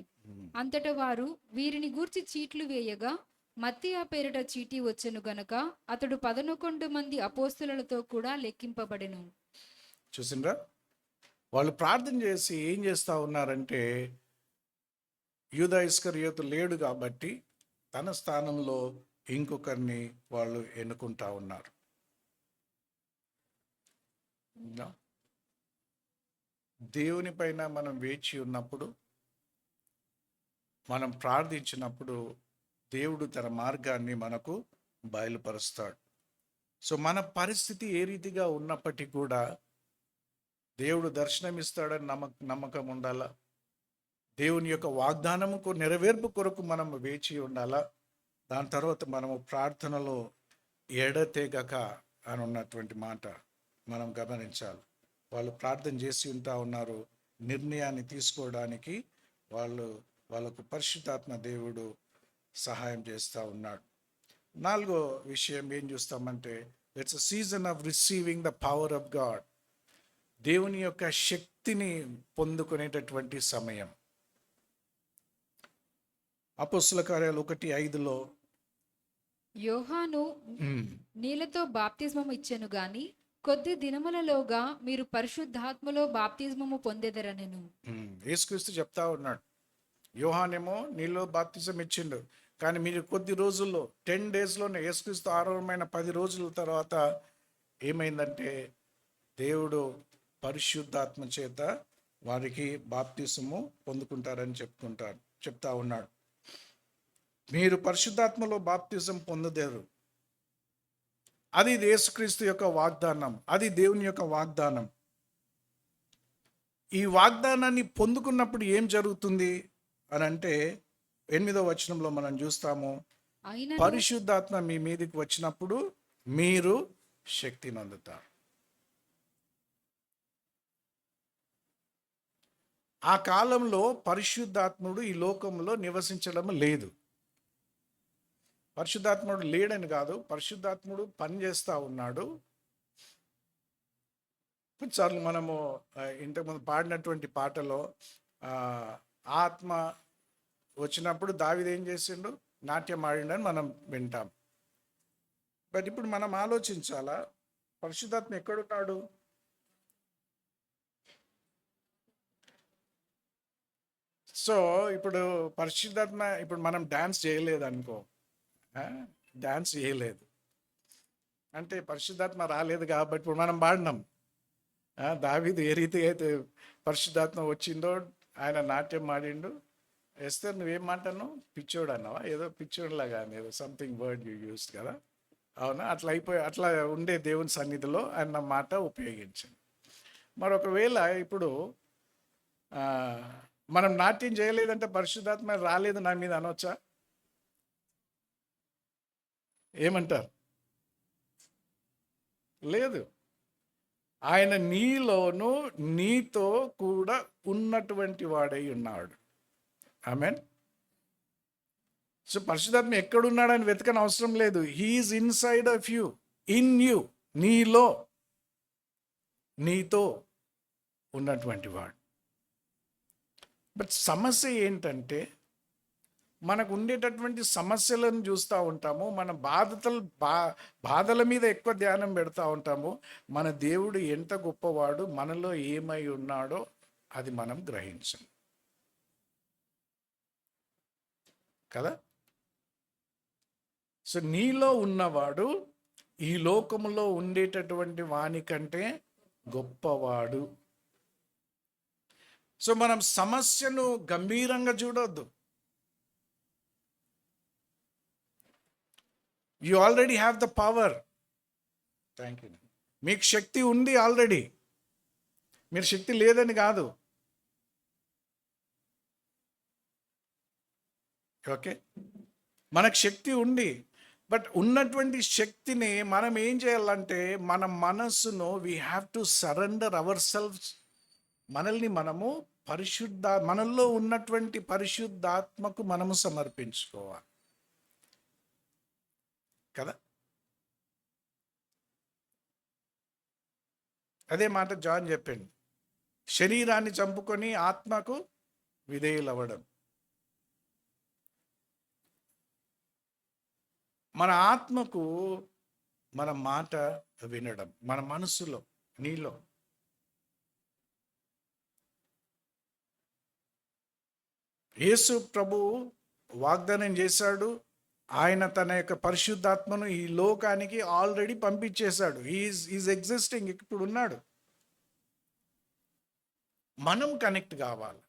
అంతట వారు వీరిని గూర్చి చీట్లు వేయగా మత్తీయ పేరిట చీటీ వచ్చెను గనుక అతడు 11 మంది అపోస్తులతో కూడా లెక్కింపబడెను.
చూసిండ్రా, వాళ్ళు ప్రార్థన చేసి ఏం చేస్తూ ఉన్నారంటే, యూదా ఇస్కరియోతు లేడు కాబట్టి తన స్థానంలో ఇంకొకరిని వాళ్ళు ఎన్నుకుంటా ఉన్నారు. దేవుని పైన మనం వేచి ఉన్నప్పుడు, మనం ప్రార్థించినప్పుడు దేవుడు తన మార్గాన్ని మనకు బయలుపరుస్తాడు. సో మన పరిస్థితి ఏ రీతిగా ఉన్నప్పటికీ కూడా దేవుడు దర్శనమిస్తాడని నమ్మకం ఉండాలా. దేవుని యొక్క వాగ్దానముకు నెరవేర్పు కొరకు మనం వేచి ఉండాలా. దాని తర్వాత మనము ప్రార్థనలో ఎడతెగక అని ఉన్నటువంటి మాట మనం గమనించాలి. వాళ్ళు ప్రార్థన చేసి ఉంటా ఉన్నారు. నిర్ణయాన్ని తీసుకోవడానికి వాళ్ళకు పరిశుద్ధాత్మ దేవుడు సహాయం చేస్తూ ఉన్నాడు. 4వ విషయం ఏం చూస్తామంటే, it's a season of receiving the power of God. దేవుని యొక్క శక్తిని పొందుకునేటటువంటి సమయం. అపోస్తుల కార్యాలు 1:5
యోహాను నీళ్లతో బాప్తిస్మము ఇచ్చెను గాని కొద్ది దినములలోగా మీరు పరిశుద్ధాత్మలో బాప్తిస్మము పొందెదరనెను.
యేసుక్రీస్తు చెప్తా ఉన్నాడు, యోహానేమో నీళ్ళు బాప్తిజం ఇచ్చిండు, కానీ మీరు కొద్ది రోజుల్లో 10 డేస్లోనే యేసుక్రీస్తు ఆరంభమైన 10 రోజుల తర్వాత ఏమైందంటే దేవుడు పరిశుద్ధాత్మ చేత వారికి బాప్తిసము పొందుకుంటారని చెప్తా ఉన్నాడు. మీరు పరిశుద్ధాత్మలో బాప్తిజం పొందలేరు. అది యేసుక్రీస్తు యొక్క వాగ్దానం, అది దేవుని యొక్క వాగ్దానం. ఈ వాగ్దానాన్ని పొందుకున్నప్పుడు ఏం జరుగుతుంది అని అంటే 8వ వచనంలో మనం చూస్తాము, పరిశుద్ధాత్మ మీ మీదకి వచ్చినప్పుడు మీరు శక్తి నొందుతారు. ఆ కాలంలో పరిశుద్ధాత్ముడు ఈ లోకంలో నివసించడం లేదు. పరిశుద్ధాత్ముడు లేడని కాదు, పరిశుద్ధాత్ముడు పనిచేస్తూ ఉన్నాడు. కొన్నిసార్లు మనము ఇంతకుముందు పాడినటువంటి పాటలో ఆత్మ వచ్చినప్పుడు దావీదు ఏం చేసిండు, నాట్యం ఆడిండని మనం వింటాం. బట్ ఇప్పుడు మనం ఆలోచించాలా, పరిశుద్ధాత్మ ఎక్కడున్నాడు? సో ఇప్పుడు పరిశుద్ధాత్మ, ఇప్పుడు మనం డ్యాన్స్ చేయలేదు అనుకో, డ్యాన్స్ చేయలేదు అంటే పరిశుద్ధాత్మ రాలేదు కాబట్టి ఇప్పుడు మనం పాడినాం. దావీదు ఏ రీతి అయితే పరిశుద్ధాత్మ వచ్చిందో ఆయన నాట్యం ఆడిండు. ఎస్తర్ నువ్వేం మాట్లాను, పిచ్చోడు అన్నావా, ఏదో పిచ్చోడులాగా ఏదో సంథింగ్ వర్డ్ యూ యూస్ కదా, అవునా? అట్లా ఉండే దేవుని సన్నిధిలో అన్న మాట ఉపయోగించింది. మరొకవేళ ఇప్పుడు మనం నాట్యం చేయలేదంటే పరిశుద్ధాత్మ రాలేదు నా మీద అనొచ్చా? ఏమంటారు? లేదు. ఆయన నీలోను నీతో కూడా ఉన్నటువంటి వాడై ఉన్నాడు. ఆమేన్. సో పరిశుద్ధాత్మ ఎక్కడున్నాడని వెతకని అవసరం లేదు. He is inside of you, in you, నీలో నీతో ఉన్నటువంటి వాడు. బట్ సమస్య ఏంటంటే, మనకు ఉండేటటువంటి సమస్యలను చూస్తూ ఉంటాము, మన బాధల మీద ఎక్కువ ధ్యానం పెడతా ఉంటాము. మన దేవుడు ఎంత గొప్పవాడు, మనలో ఏమై ఉన్నాడో అది మనం గ్రహించం కదా. సో నీలో ఉన్నవాడు ఈ లోకములో ఉండేటటువంటి వాని కంటే గొప్పవాడు. సో మనం సమస్యను గంభీరంగా చూడొద్దు. You already have the power. Thank you. మీకు శక్తి ఉంది ఆల్రెడీ, మీరు శక్తి లేదని కాదు. ఓకే, మనకు శక్తి ఉంది. బట్ ఉన్నటువంటి శక్తిని మనం ఏం చేయాలంటే, మన మనస్సును we have to surrender our selfs. మనల్ని మనము మనల్లో ఉన్నటువంటి పరిశుద్ధాత్మకు మనము సమర్పించుకోవాలి కదా. అదే మాట జాన్ చెప్పింది, శరీరాన్ని చంపుకొని ఆత్మకు విధేయులవ్వడం. మన ఆత్మకు మన మాట వినడం, మన మనసులో నీలో యేసు ప్రభు వాగ్దానం చేశాడు. ఆయన తన యొక్క పరిశుద్ధాత్మను ఈ లోకానికి ఆల్రెడీ పంపించేశాడు. ఈజ్ ఎగ్జిస్టింగ్, ఇప్పుడు ఉన్నాడు. మనం కనెక్ట్ కావాలి.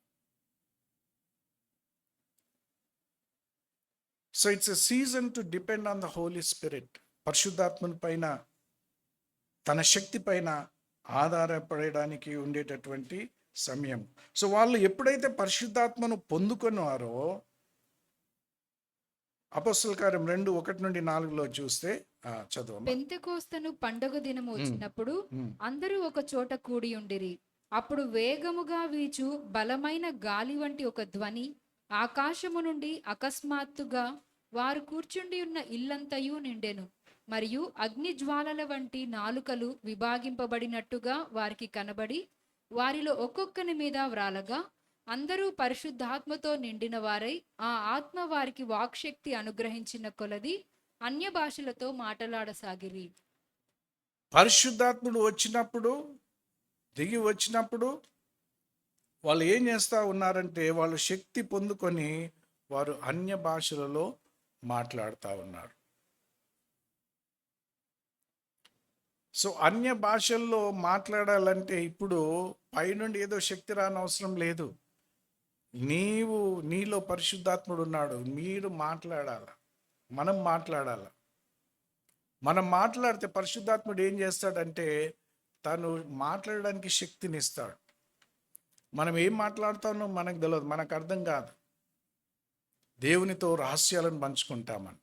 So it's a season to depend on the Holy Spirit. పరిశుద్ధాత్మని పైన, తన శక్తి పైన ఆధారపడడానికి ఉండేటటువంటి సమయం. సో వాళ్ళు ఎప్పుడైతే పరిశుద్ధాత్మను పొందుకున్నారో, అపొస్తలుల కార్యం 2:1-4 చూస్తే చదువు.
పెంతెకోస్తను పండుగ దినము వచ్చినప్పుడు అందరూ ఒక చోట కూడి ఉండిరి. అప్పుడు వేగముగా వీచు బలమైన గాలి వంటి ఒక ధ్వని ఆకాశము నుండి అకస్మాత్తుగా వారు కూర్చుండి ఉన్న ఇల్లంతయు నిండెను. మరియు అగ్ని జ్వాలల వంటి నాలుకలు విభాగింపబడినట్టుగా వారికి కనబడి వారిలో ఒక్కొక్కని మీద వ్రాలగా అందరూ పరిశుద్ధాత్మతో నిండిన వారై ఆ ఆత్మ వారికి వాక్శక్తి అనుగ్రహించిన కొలది అన్య భాషలతో మాట్లాడసాగిరి.
పరిశుద్ధాత్ముడు వచ్చినప్పుడు, దిగి వచ్చినప్పుడు వాళ్ళు ఏం చేస్తూ ఉన్నారంటే, వాళ్ళు శక్తి పొందుకొని వారు అన్య భాషలలో మాట్లాడుతూ ఉన్నారు. సో అన్య భాషల్లో మాట్లాడాలంటే ఇప్పుడు పైనుండి ఏదో శక్తి రానవసరం లేదు. నీలో పరిశుద్ధాత్ముడు ఉన్నాడు. మీరు మాట్లాడాల, మనం మాట్లాడాల. మనం మాట్లాడితే పరిశుద్ధాత్ముడు ఏం చేస్తాడంటే తను మాట్లాడడానికి శక్తిని ఇస్తాడు. మనం ఏం మాట్లాడుతామో మనకు తెలియదు, మనకు అర్థం కాదు. దేవునితో రహస్యాలను పంచుకుంటామంట.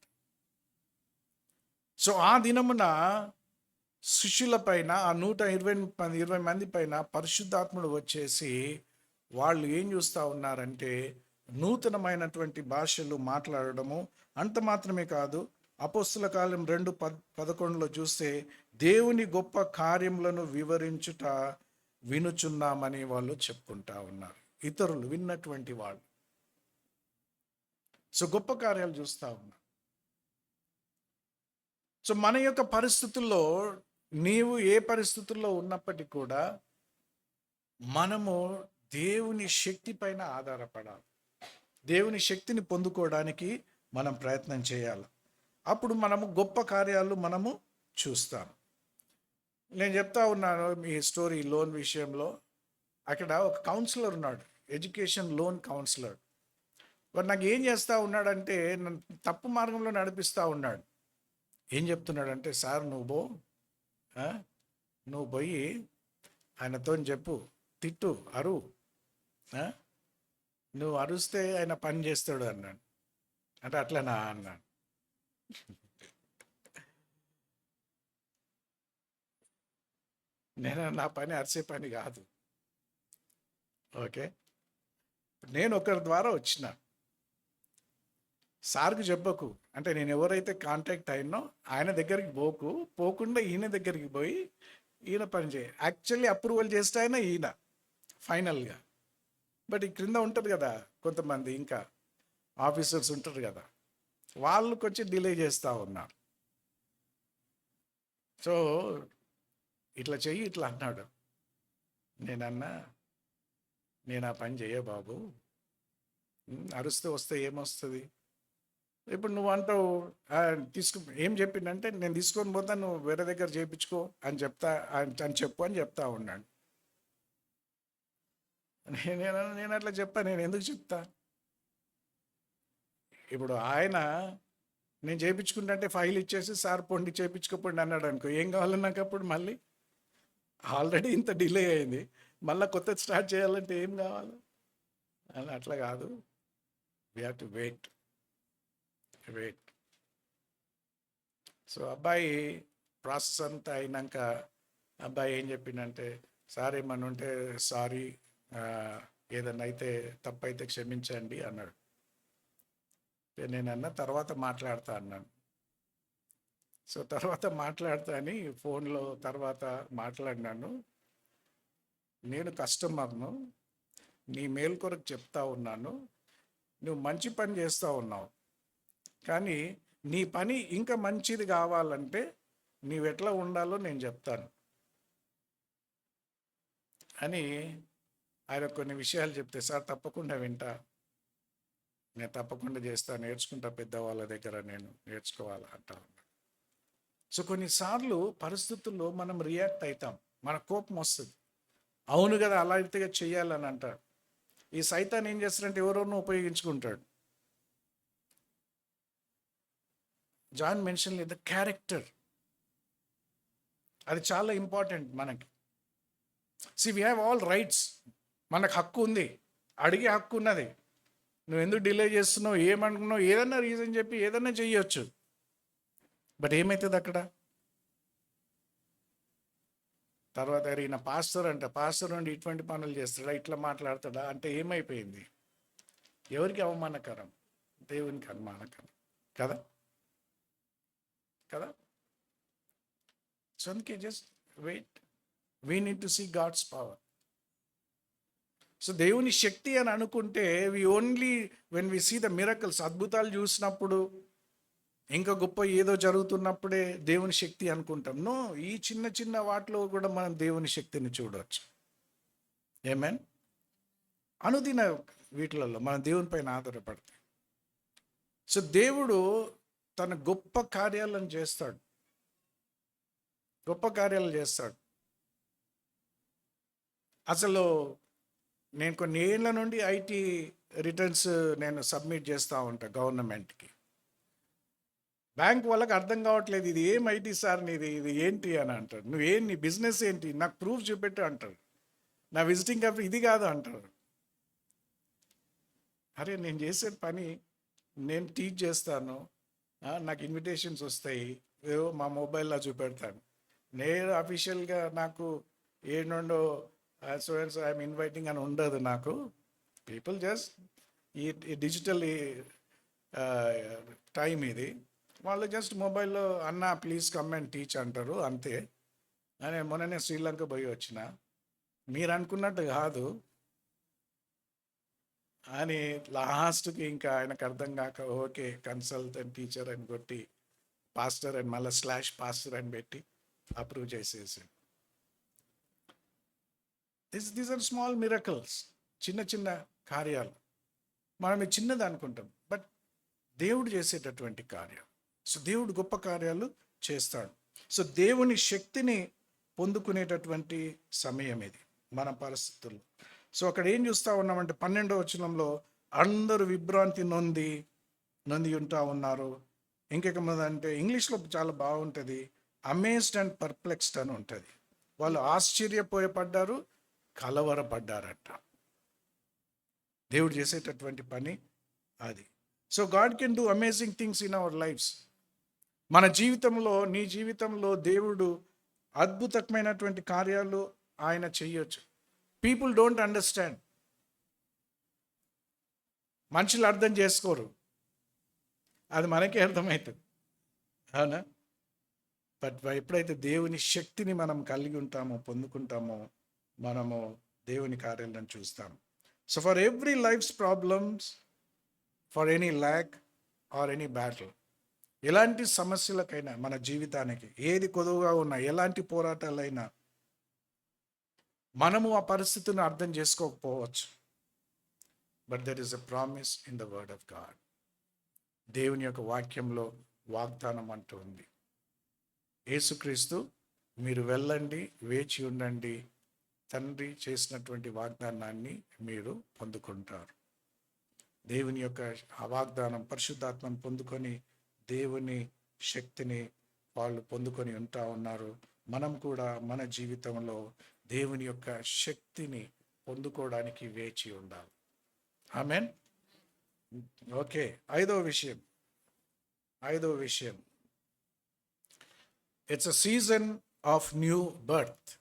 సో ఆ దినమున శిష్యుల పైన, ఆ 120 మంది పైన పరిశుద్ధాత్ముడు వచ్చేసి వాళ్ళు ఏం చూస్తూ ఉన్నారంటే నూతనమైనటువంటి భాషలు మాట్లాడడము. అంత మాత్రమే కాదు, అపొస్తలుల కార్యం 2:11 చూస్తే దేవుని గొప్ప కార్యములను వివరించుట వినుచున్నామని వాళ్ళు చెప్పుకుంటా ఉన్నారు. ఇతరులు విన్నటువంటి వాళ్ళు. సో గొప్ప కార్యాలు చూస్తూ ఉన్నారు. సో మన యొక్క పరిస్థితుల్లో, నీవు ఏ పరిస్థితుల్లో ఉన్నప్పటికీ కూడా మనము దేవుని శక్తి పైన ఆధారపడాలి. దేవుని శక్తిని పొందుకోవడానికి మనం ప్రయత్నం చేయాలి. అప్పుడు మనము గొప్ప కార్యాలు మనము చూస్తాం. నేను చెప్తా ఉన్నాను మీ స్టోరీ లోన్ విషయంలో. అక్కడ ఒక కౌన్సిలర్ ఉన్నాడు, ఎడ్యుకేషన్ లోన్ కౌన్సిలర్. వాడు నాకు ఏం చేస్తూ ఉన్నాడంటే నన్ను తప్పు మార్గంలో నడిపిస్తూ ఉన్నాడు. ఏం చెప్తున్నాడంటే, సార్ నువ్వు పోయి ఆయనతో చెప్పు, తిట్టు, అరువు, నువ్వు అరుస్తే ఆయన పని చేస్తాడు అన్నాడు. అంటే అట్లనా అన్నాడు. నా పని అరిసే పని కాదు. ఓకే, నేను ఒకరి ద్వారా వచ్చిన, సార్కి చెప్పకు అంటే నేను ఎవరైతే కాంటాక్ట్ అయినో ఆయన దగ్గరికి పోకుండా ఈయన దగ్గరికి పోయి ఈయన పని చేయ. యాక్చువల్లీ అప్రూవల్ చేస్తే ఆయన ఈయన ఫైనల్గా. బట్ ఈ క్రింద ఉంటుంది కదా కొంతమంది ఇంకా ఆఫీసర్స్ ఉంటారు కదా, వాళ్ళు కొంచెం డిలే చేస్తూ ఉన్నారు. సో ఇట్లా చెయ్యి, ఇట్లా అన్నాడు. నేనన్నా, నేను ఆ పని చెయ్య బాబు, అరుస్తే వస్తే ఏమొస్తుంది? ఇప్పుడు నువ్వు అంటావు ఏం చెప్పిండంటే, నేను తీసుకొని పోతా, నువ్వు వేరే దగ్గర చేయించుకో అని చెప్పు అని చెప్తా ఉన్నాడు. నేను అట్లా చెప్పా, నేను ఎందుకు చెప్తా? ఇప్పుడు ఆయన నేను చేయించుకుంటే ఫైల్ ఇచ్చేసి సార్ పొండి చేయించుకోపోండి అన్నాడు అనుకో, ఏం కావాలి నాకు అప్పుడు? మళ్ళీ ఆల్రెడీ ఇంత డిలే అయింది, మళ్ళీ కొత్తది స్టార్ట్ చేయాలంటే ఏం కావాలి? అని అట్లా కాదు, we have to wait. So అబ్బాయి ప్రాసెస్ అంతా అయినాక అబ్బాయి ఏం చెప్పిండంటే, సార్ ఏమన్నా ఉంటే సారీ, ఏదన్నా అయితే తప్పైతే క్షమించండి అన్నాడు. నేనన్నా తర్వాత మాట్లాడతా అన్నాను. సో తర్వాత మాట్లాడతా అని ఫోన్లో తర్వాత మాట్లాడినాను. నేను కస్టమర్ను, నీ మేలు కొరకు చెప్తా ఉన్నాను, నువ్వు మంచి పని చేస్తూ ఉన్నావు, కానీ నీ పని ఇంకా మంచిది కావాలంటే నీవెట్లా ఉండాలో నేను చెప్తాను అని ఆయన కొన్ని విషయాలు చెప్తే, సార్ తప్పకుండా వింటా, నేను తప్పకుండా చేస్తాను, నేర్చుకుంటా, పెద్దవాళ్ళ దగ్గర నేను నేర్చుకోవాలి అంటా ఉన్నాడు. సో కొన్నిసార్లు పరిస్థితుల్లో మనం రియాక్ట్ అవుతాం, మన కోపం వస్తుంది. అవును కదా, అలా అయితే చెయ్యాలని అంటాడు. ఈ సైతాన్ ఏం చేస్తాడంటే ఎవరెవరినో ఉపయోగించుకుంటాడు. జాన్ మెన్షన్ ద క్యారెక్టర్, అది చాలా ఇంపార్టెంట్ మనకి. వీ హ్యావ్ ఆల్ రైట్స్, మనకు హక్కు ఉంది, అడిగే హక్కు ఉన్నది. నువ్వు ఎందుకు డిలే చేస్తున్నావు, ఏమనుకున్నావు, ఏదన్నా రీజన్ చెప్పి ఏదన్నా చెయ్యొచ్చు. బట్ ఏమవుతుంది అక్కడ తర్వాత? ఈయన పాస్టర్ అంట, పాస్టర్ నుండి ఇటువంటి పనులు చేస్తాడా, ఇట్లా మాట్లాడతాడా అంటే ఏమైపోయింది? ఎవరికి అవమానకరం? దేవునికి అవమానకరం కదా కదా. సో అందుకే just wait, we need to see God's power. So దేవుని శక్తి అని అనుకుంటే we only when we see the miracles, అద్భుతాలు చూసినప్పుడు, ఇంకా గొప్ప ఏదో జరుగుతున్నప్పుడే దేవుని శక్తి అనుకుంటాం. నో, ఈ చిన్న చిన్న వాటిలో కూడా మనం దేవుని శక్తిని చూడవచ్చు. ఏమేన్ అనుదిన వీటిలలో మనం దేవుని పైన ఆధారపడతాం. సో దేవుడు తన గొప్ప కార్యాలను చేస్తాడు, గొప్ప కార్యాలు చేస్తాడు. అసలు నేను కొన్ని ఏళ్ళ నుండి ఐటీ రిటర్న్స్ నేను సబ్మిట్ చేస్తూ ఉంటాను గవర్నమెంట్కి. బ్యాంక్ వాళ్ళకి అర్థం కావట్లేదు, ఇది ఏం ఐటీ సార్ నీది, ఇది ఏంటి అని అంటారు. నువ్వేం, నీ బిజినెస్ ఏంటి, నాకు ప్రూఫ్ చూపెట్టు అంటారు. నా విజిటింగ్ కార్డు ఇది కాదు అంటారు. అరే నేను చేసే పని నేను టీచ్ చేస్తాను, నాకు ఇన్విటేషన్స్ వస్తాయి, ఏవో మా మొబైల్లో చూపెడతాను. నేను అఫీషియల్గా నాకు ఏడుండో so and so I'm inviting అని ఉండదు నాకు. పీపుల్ జస్ట్ ఈ డిజిటల్ టైం ఇది, వాళ్ళు జస్ట్ మొబైల్లో అన్న ప్లీజ్ కమ్ అండ్ టీచ్ అంటారు అంతే. నేను మొన్ననే శ్రీలంక పోయి వచ్చిన, మీరు అనుకున్నట్టు కాదు అని లాస్ట్కి ఇంకా ఆయనకు అర్థం కాక ఓకే కన్సల్టెంట్ టీచర్ అని కొట్టి పాస్టర్ అని మళ్ళీ /పాస్టర్ అని పెట్టి అప్రూవ్ చేసేసి. దీస్ ఆర్ స్మాల్ మిరకల్స్, చిన్న చిన్న కార్యాలు. మనం ఇది చిన్నది అనుకుంటాం, బట్ దేవుడు చేసేటటువంటి కార్యం. సో దేవుడు గొప్ప కార్యాలు చేస్తాడు. సో దేవుని శక్తిని పొందుకునేటటువంటి సమయం ఇది మన పరిస్థితుల్లో. సో అక్కడ ఏం చూస్తూ ఉన్నామంటే 12వ వచనంలో అందరూ విభ్రాంతి నొంది ఉంటా ఉన్నారు. ఇంకెకమంటే ఇంగ్లీష్లో చాలా బాగుంటుంది, అమేజ్డ్ అండ్ పర్ప్లెక్స్డ్ అని ఉంటుంది. వాళ్ళు ఆశ్చర్యపోయపడ్డారు, కలవరపడ్డారట. దేవుడు చేసేటటువంటి పని అది. So God can do amazing things in our lifes. మన జీవితంలో, నీ జీవితంలో దేవుడు అద్భుతమైనటువంటి కార్యాలు ఆయన చెయ్యొచ్చు. పీపుల్ డోంట్ అండర్స్టాండ్, మనుషులు అర్థం చేసుకోరు, అది మనకే అర్థమవుతుంది, అవునా? బట్ ఎప్పుడైతే దేవుని శక్తిని మనం కలిగి ఉంటామో, పొందుకుంటామో, మనము దేవుని కార్యాలను చూస్తాం. So for every life's problems, for any lack or any battle, ఎలాంటి సమస్యలకైనా మన జీవితానికి ఏది కొదువుగా ఉన్నా, ఎలాంటి పోరాటాలైనా, మనము ఆ పరిస్థితిని అర్థం చేసుకోకపోవచ్చు. But there is a promise in the word of God. దేవుని యొక్క వాక్యంలో వాగ్దానం అంటూ ఉంది. యేసుక్రీస్తు, మీరు వెళ్ళండి, వేచి ఉండండి, తండ్రి చేసినటువంటి వాగ్దానాన్ని మీరు పొందుకుంటారు. దేవుని యొక్క ఆ వాగ్దానం, పరిశుద్ధాత్మను పొందుకొని దేవుని శక్తిని వాళ్ళు పొందుకొని ఉంటా ఉన్నారు. మనం కూడా మన జీవితంలో దేవుని యొక్క శక్తిని పొందుకోవడానికి వేచి ఉండాలి. ఆమేన్. ఓకే, ఐదవ విషయం, it's a season of new birth,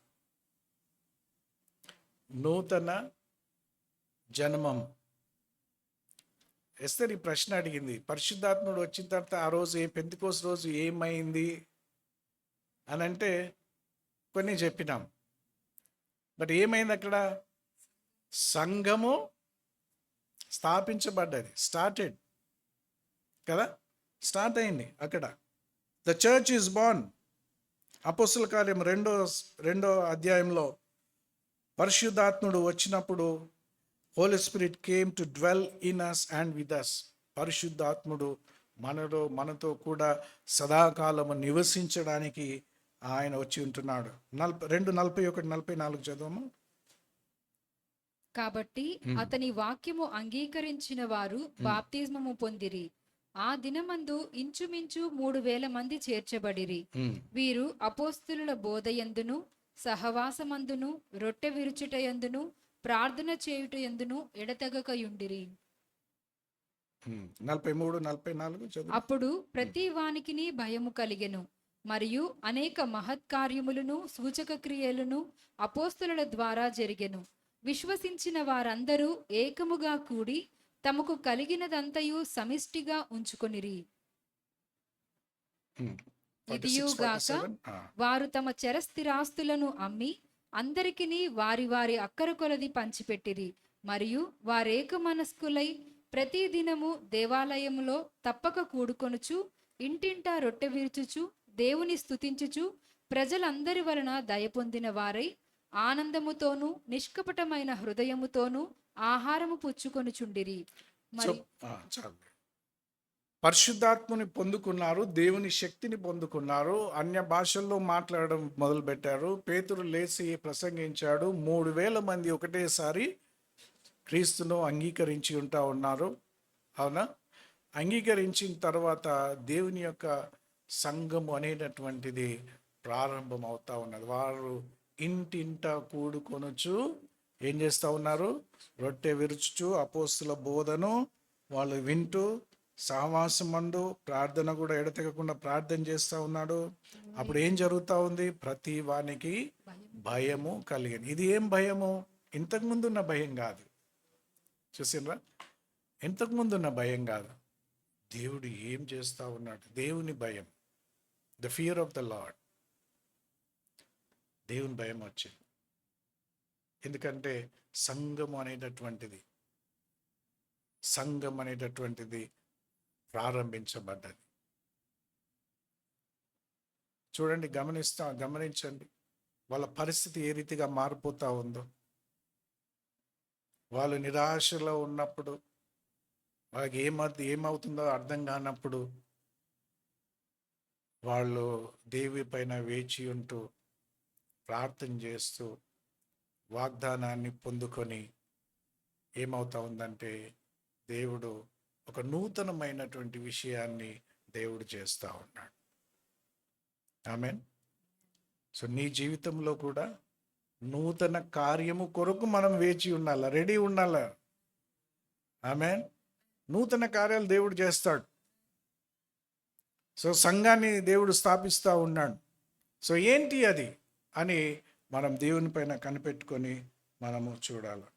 నూతన జన్మం. ఎస్తర్ ఈ ప్రశ్న అడిగింది, పరిశుద్ధాత్ముడు వచ్చిన తర్వాత ఆ రోజు పెంతెకోస్తు రోజు ఏమైంది అని అంటే కొన్ని చెప్పినాం. బట్ ఏమైంది అక్కడ? సంఘము స్థాపించబడ్డది, స్టార్టెడ్ కదా, స్టార్ట్ అయింది అక్కడ. The church is born. అపోస్తల కార్యం 2వ అధ్యాయంలో పరిశుద్ధాత్ముడు వచ్చినప్పుడు Holy Spirit came to dwell in us and with us. పరిశుద్ధాత్ముడు మనతో కూడా సదాకాలము నివసించడానికి ఆయన వచ్చి ఉంటున్నాడు. 2:41-44 చదవము.
కాబట్టి అతని వాక్యము అంగీకరించిన వారు బాప్తిస్మము పొందిరి. ఆ దినమందు ఇంచుమించు 3,000 మంది చేర్చబడిరి. వీరు అపోస్తలుల బోధయందును, సహవాసమందును, రొట్టె విరుచుటయందును, ప్రార్థన చేయుటయందును ఎడతెగకయుండిరి.
43-44 చదువు.
అప్పుడు ప్రతి వానికిని భయము కలిగెను. మరియు అనేక మహత్కార్యములను సూచక క్రియలను అపోస్తలుల ద్వారా జరిగెను. విశ్వసించిన వారందరూ ఏకముగా కూడి తమకు కలిగినదంతయు సమిష్టిగా ఉంచుకొనిరి. ఇదియుగాక వారు తమ చెరస్థిరాస్తులను అమ్మి అందరికిని వారి వారి అక్కర కొలది పంచిపెట్టిరి. మరియు వారేక మనస్కులై ప్రతి దినము దేవాలయములో తప్పక కూడుకొనుచు ఇంటింటా రొట్టె విరుచుచు దేవుని స్తుతించుచు ప్రజలందరి వలన దయ పొందిన వారై ఆనందముతోనూ నిష్కపటమైన హృదయముతోనూ ఆహారము పుచ్చుకొనుచుండిరి.
పరిశుద్ధాత్మని పొందుకున్నారు, దేవుని శక్తిని పొందుకున్నారు, అన్య భాషల్లో మాట్లాడడం మొదలుపెట్టారు. పేతురు లేచి ప్రసంగించాడు. 3,000 మంది ఒకటేసారి క్రీస్తును అంగీకరించి ఉన్నారు. అవునా? అంగీకరించిన తర్వాత దేవుని యొక్క సంఘము అనేటటువంటిది ప్రారంభం అవుతా ఉన్నది. వారు ఇంటింట కూడుకొనుచు ఏం చేస్తూ ఉన్నారు? రొట్టె విరుచుచు అపోస్తుల బోధను వాళ్ళు వింటూ సహవాసమందు ప్రార్థన కూడా ఎడతెగకుండా ప్రార్థన చేస్తూ ఉన్నాడు. అప్పుడు ఏం జరుగుతూ ఉంది? ప్రతి వానికి భయము కలిగింది. ఇది ఏం భయము? ఇంతకుముందు ఉన్న భయం కాదు. చూసిండ్రా? ఇంతకుముందు ఉన్న భయం కాదు. దేవుడు ఏం చేస్తూ ఉన్నాడు? దేవుని భయం, the fear of the lord. దేవుని భయం వచ్చింది. ఎందుకంటే సంఘం అనేటటువంటిది ప్రారంభించబడ్డది. చూడండి, గమనించండి వాళ్ళ పరిస్థితి ఏ రీతిగా మారిపోతూ ఉందో. వాళ్ళు నిరాశలో ఉన్నప్పుడు, వాళ్ళకి ఏమవుతుందో అర్థం కానప్పుడు వాళ్ళు దేవి పైన వేచి ఉంటూ ప్రార్థన చేస్తూ వాగ్దానాన్ని పొందుకొని ఏమవుతా ఉందంటే దేవుడు ఒక నూతనమైనటువంటి విషయాన్ని దేవుడు చేస్తూ ఉన్నాడు. ఆమేన్. సో నీ జీవితంలో కూడా నూతన కార్యము కొరకు మనం వేచి ఉండాలి, రెడీ ఉండాలి. ఆమేన్. నూతన కార్యాలు దేవుడు చేస్తాడు. సో సంఘాన్ని దేవుడు స్థాపిస్తూ ఉన్నాడు. సో ఏంటి అది అని మనం దేవుని పైన కనిపెట్టుకొని మనము చూడాలి.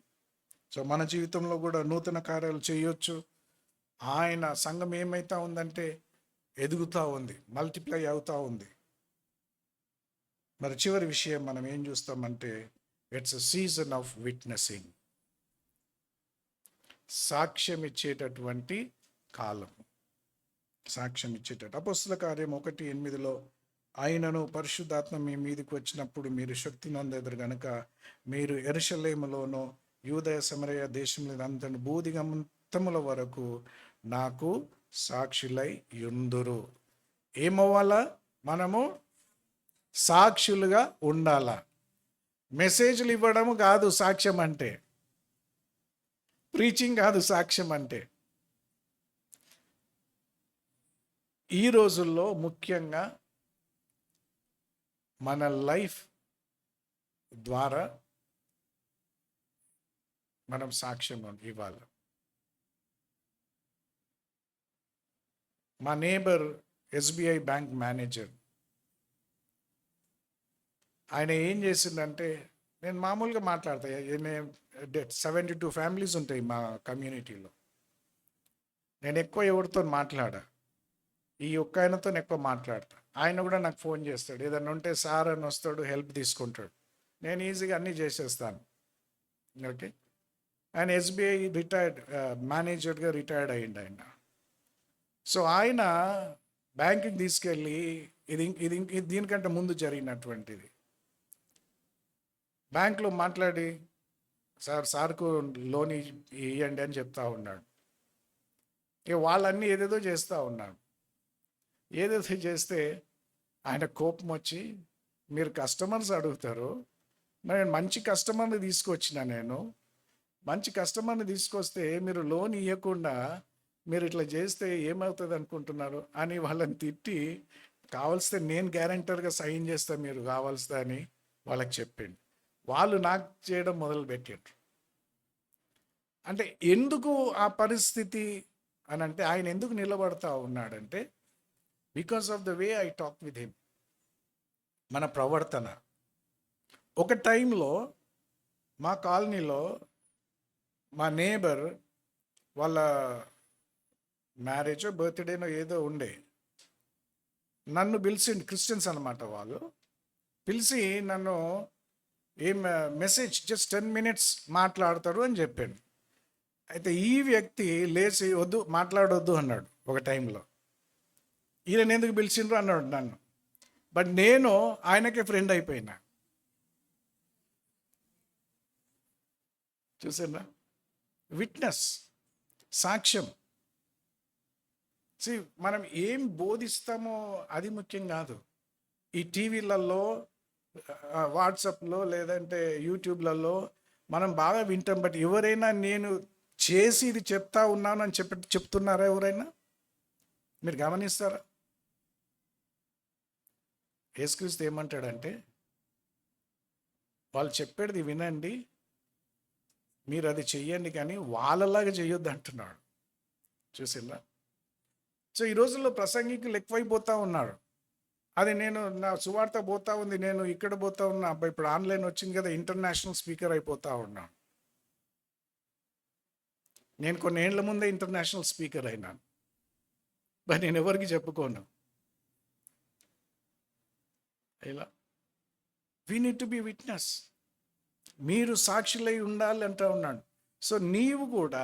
సో మన జీవితంలో కూడా నూతన కార్యాలు చేయొచ్చు. ఆయన సంఘం ఏమైతా ఉందంటే ఎదుగుతూ ఉంది, మల్టిప్లై అవుతూ ఉంది. మరి చివరి విషయం మనం ఏం చూస్తామంటే it's a season of witnessing. సాక్ష్యం ఇచ్చేటటువంటి కాలం. సాక్ష్యం ఇచ్చేటట్టు అపోస్తల కార్యం 1:8 ఆయనను పరిశుద్ధాత్మ మీ మీదకి వచ్చినప్పుడు మీరు శక్తి నొందెదరు గనుక మీరు యెరూషలేములోను యూదయ సమరయ దేశంలో అంతటి భూదిగంతముల వరకు నాకు సాక్షులై యుందురు. ఏమవ్వాలా? మనము సాక్షులుగా ఉండాలా. మెసేజ్లు ఇవ్వడము కాదు సాక్ష్యం అంటే, ప్రీచింగ్ కాదు సాక్ష్యం అంటే. ఈ రోజుల్లో ముఖ్యంగా మన లైఫ్ ద్వారా మనం సాక్ష్యం ఇవ్వాలి. మా నేబర్ ఎస్బీఐ బ్యాంక్ మేనేజర్, ఆయన ఏం చేసిందంటే, నేను మామూలుగా మాట్లాడతా, 72 ఫ్యామిలీస్ ఉంటాయి మా కమ్యూనిటీలో. నేను ఎక్కువ ఎవరితో మాట్లాడా, ఈ ఒక్క ఆయనతో ఎక్కువ మాట్లాడతా. ఆయన కూడా నాకు ఫోన్ చేస్తాడు, ఏదన్నా ఉంటే సార్ అని వస్తాడు, హెల్ప్ తీసుకుంటాడు. నేను ఈజీగా అన్నీ చేసేస్తాను. ఓకే. ఆయన ఎస్బీఐ మేనేజర్గా రిటైర్డ్ అయ్యిండు ఆయన. సో ఆయన బ్యాంకుకి తీసుకెళ్ళి, ఇది దీనికంటే ముందు జరిగినటువంటిది, బ్యాంకులో మాట్లాడి సార్కు లోన్ ఇవ్వండి అని చెప్తా ఉన్నాడు. ఇక వాళ్ళన్నీ ఏదేదో చేస్తూ ఉన్నాడు. ఏదేదో చేస్తే ఆయన కోపం వచ్చి, మీరు కస్టమర్స్ అడుగుతారు, మరి మంచి కస్టమర్ని తీసుకొచ్చిన నేను, మంచి కస్టమర్ని తీసుకొస్తే మీరు లోన్ ఇవ్వకుండా మీరు ఇట్లా చేస్తే ఏమవుతుంది అనుకుంటున్నారు అని వాళ్ళని తిట్టి, కావాల్స్తే నేను గ్యారెంటర్గా సైన్ చేస్తా మీరు కావాల్సిన అని వాళ్ళకి చెప్పిండు. వాళ్ళు నాకు చేయడం మొదలుపెట్టారు. అంటే ఎందుకు ఆ పరిస్థితి అని అంటే, ఆయన ఎందుకు నిలబడతా ఉన్నాడంటే, because of the way I talk with him. మన ప్రవర్తన. ఒక టైంలో మా కాలనీలో మా నేబర్ వాళ్ళ మ్యారేజో బర్త్డేనో ఏదో ఉండే, నన్ను పిలిచిండు. క్రిస్టియన్స్ అనమాట వాళ్ళు. పిలిచి నన్ను మెసేజ్ జస్ట్ 10 minutes మాట్లాడతారు అని చెప్పాను. అయితే ఈ వ్యక్తి లేచి వద్దు మాట్లాడొద్దు అన్నాడు ఒక టైంలో. ఈయన ఎందుకు పిలిచిండ్రు అన్నాడు నన్ను. బట్ నేను ఆయనకే ఫ్రెండ్ అయిపోయినా. చూసారా? విట్నెస్, సాక్ష్యం. మనం ఏం బోధిస్తామో అది ముఖ్యం కాదు. ఈ టీవీలలో, వాట్సాప్లో, లేదంటే యూట్యూబ్లలో మనం బాగా వింటాం. బట్ ఎవరైనా నేను చేసి ఇది చెప్తా ఉన్నాను అని చెప్తున్నారా? ఎవరైనా మీరు గమనిస్తారా? యేసుక్రీస్తు ఏమంటాడంటే, వాళ్ళు చెప్పేది వినండి, మీరు అది చెయ్యండి, కానీ వాళ్ళలాగా చెయ్యొద్దు అంటున్నాడు. చూసిందా? సో ఈ రోజుల్లో ప్రసంగికులు ఎక్కువైపోతూ ఉన్నారు. అది నేను నా సువార్త పోతా ఉంది, నేను ఇక్కడ పోతా ఉన్నా, ఇప్పుడు ఆన్లైన్ వచ్చింది కదా, ఇంటర్నేషనల్ స్పీకర్ అయిపోతా ఉన్నాను. నేను కొన్ని ఏళ్ల ముందే ఇంటర్నేషనల్ స్పీకర్ అయినాను, బట్ నేను ఎవరికి చెప్పుకోను. ఇలా we need to be witness. మీరు సాక్షులై ఉండాలి అంటూ ఉన్నాడు. సో నీవు కూడా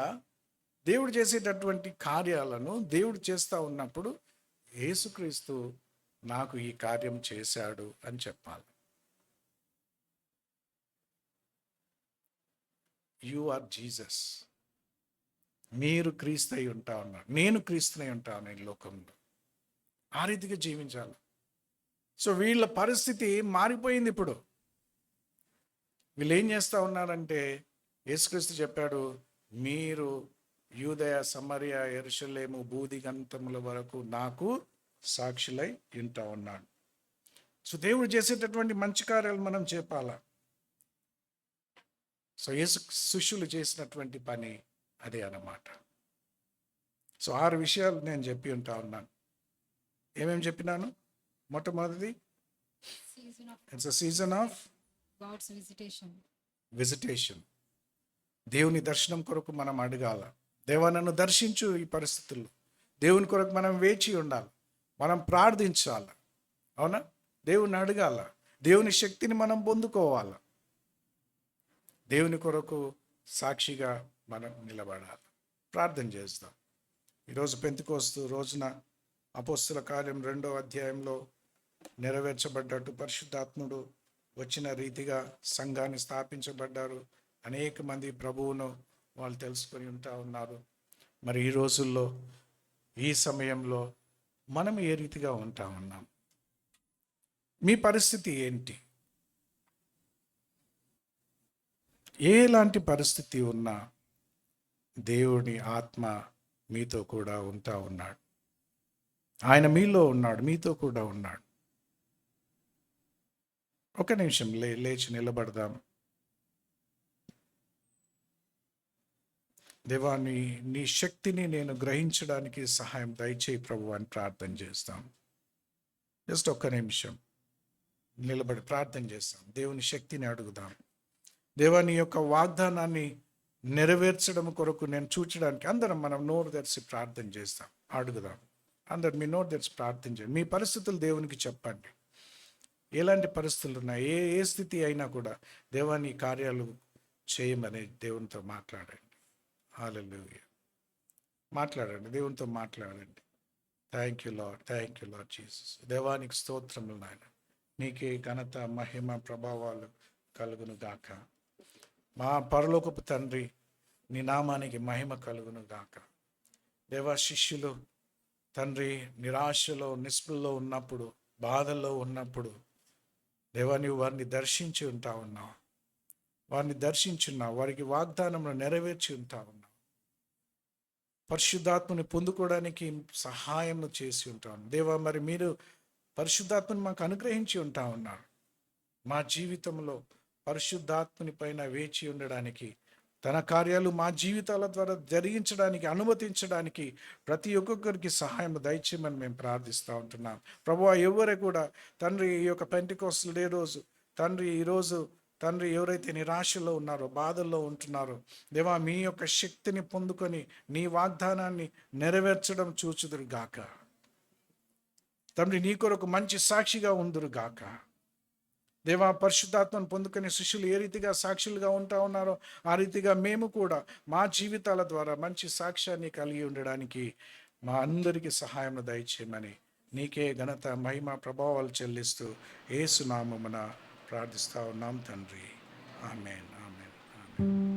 దేవుడు చేసేటటువంటి కార్యాలను దేవుడు చేస్తూ ఉన్నప్పుడు, యేసుక్రీస్తు నాకు ఈ కార్యం చేశాడు అని చెప్పాలి. You are Jesus. మీరు క్రీస్తు అయి ఉంటా ఉన్నారు, నేను క్రీస్తునై ఉంటాను ఈ లోకంలో. ఆ రీతిగా జీవించాలి. సో వీళ్ళ పరిస్థితి మారిపోయింది ఇప్పుడు. వీళ్ళు ఏం చేస్తూ ఉన్నారంటే, యేసుక్రీస్తు చెప్పాడు, మీరు యూదయ, సమరయ, యెరూషలేము, భూదిగంతముల వరకు నాకు సాక్షులై ఉంటా ఉన్నాడు. సో దేవుడు చేసేటటువంటి మంచి కార్యాలు మనం చెప్పాలా. సో యేసు శిష్యులు చేసినటువంటి పని అదే అన్నమాట. సో 6 విషయాలు నేను చెప్పి ఉంటా ఉన్నాను. ఏమేమి చెప్పినాను? మొట్టమొదటిది, it's a season of
God's
visitation. దేవుని దర్శనం కొరకు మనం అడగాల. దేవా నన్ను దర్శించు ఈ పరిస్థితుల్లో. దేవుని కొరకు మనం వేచి ఉండాలి, మనం ప్రార్థించాలి. అవునా? దేవుని అడగాల, దేవుని శక్తిని మనం పొందుకోవాలి, దేవుని కొరకు సాక్షిగా మనం నిలబడాలి. ప్రార్థన చేస్తాం. ఈరోజు పెంతెకోస్తు రోజున అపోస్తల కార్యం 2వ అధ్యాయంలో నెరవేర్చబడ్డట్టు పరిశుద్ధాత్ముడు వచ్చిన రీతిగా సంఘాన్ని స్థాపించబడ్డారు. అనేక మంది ప్రభువును వాళ్ళు తెలుసుకొని ఉంటా ఉన్నారు. మరి ఈ రోజుల్లో, ఈ సమయంలో మనం ఏ రీతిగా ఉంటా ఉన్నాం? మీ పరిస్థితి ఏంటి? ఎలాంటి పరిస్థితి ఉన్నా దేవుని ఆత్మ మీతో కూడా ఉంటా ఉన్నాడు. ఆయన మీలో ఉన్నాడు, మీతో కూడా ఉన్నాడు. ఒక నిమిషం లేచి నిలబడదాం. దేవా, నీ శక్తిని నేను గ్రహించడానికి సహాయం దయచేయి ప్రభు అని ప్రార్థన చేస్తాం. జస్ట్ ఒక్క నిమిషం నిలబడి ప్రార్థన చేస్తాం. దేవుని శక్తిని అడుగుదాం. దేవా, నీ యొక్క వాగ్దానాన్ని నెరవేర్చడం కొరకు నేను చూచడానికి అందరం మనం నోరు తెరిచి ప్రార్థన చేస్తాం. అడుగుదాం. అందరు మీ నోరు తెరిచి ప్రార్థన చేయండి. మీ పరిస్థితులు దేవునికి చెప్పండి. ఎలాంటి పరిస్థితులు ఉన్నాయి, ఏ స్థితి అయినా కూడా దేవా నీ కార్యాలు చేయమని దేవునితో మాట్లాడండి. హల్లెలూయా. మాట్లాడండి, దేవునితో మాట్లాడండి. Thank you lord Jesus. దేవానికి స్తోత్రములు నాయన. నీకే ఘనత, మహిమ, ప్రభావాలు కలుగును గాక. మా పరలోకపు తండ్రి, నీ నామానికి మహిమ కలుగును గాక. దేవా, శిష్యులు తండ్రి నిరాశలో నిస్పృహలో ఉన్నప్పుడు, బాధల్లో ఉన్నప్పుడు దేవా, నీవు వారిని దర్శించి ఉంటా ఉన్నావు. వారిని దర్శించున్నావు, వారికి వాగ్దానంలో నెరవేర్చి ఉంటా ఉన్నావు. పరిశుద్ధాత్మని పొందుకోవడానికి సహాయం చేసి ఉంటాను దేవా. మరి మీరు పరిశుద్ధాత్మని మాకు అనుగ్రహించి ఉంటా ఉన్నారు. మా జీవితంలో పరిశుద్ధాత్మని పైన వేచి ఉండడానికి, తన కార్యాలు మా జీవితాల ద్వారా జరిగించడానికి, అనుమతించడానికి ప్రతి ఒక్కొక్కరికి సహాయం దయచేయమని మేము ప్రార్థిస్తూ ఉంటున్నాం. ప్రభువా, ఎవరే కూడా తండ్రి ఈ యొక్క పెంటెకోస్తల్ డే రోజు తండ్రి, ఈరోజు తండ్రి ఎవరైతే నిరాశలో ఉన్నారో, బాధల్లో ఉంటున్నారో దేవా, మీ యొక్క శక్తిని పొందుకొని నీ వాగ్దానాన్ని నెరవేర్చడం చూచుదురు గాక. తండ్రి, నీ కొరకు మంచి సాక్షిగా ఉందురు గాక. దేవా, పరిశుద్ధాత్మను పొందుకునే శిష్యులు ఏ రీతిగా సాక్షులుగా ఉంటా ఉన్నారో ఆ రీతిగా మేము కూడా మా జీవితాల ద్వారా మంచి సాక్ష్యాన్ని కలిగి ఉండడానికి మా అందరికీ సహాయం దయచేయమని నీకే ఘనత, మహిమ, ప్రభావాలు చెల్లిస్తూ యేసు నామమున ప్రార్థిస్తా ఉన్నాం తండ్రి. ఆమేన్, ఆమేన్, ఆమేన్.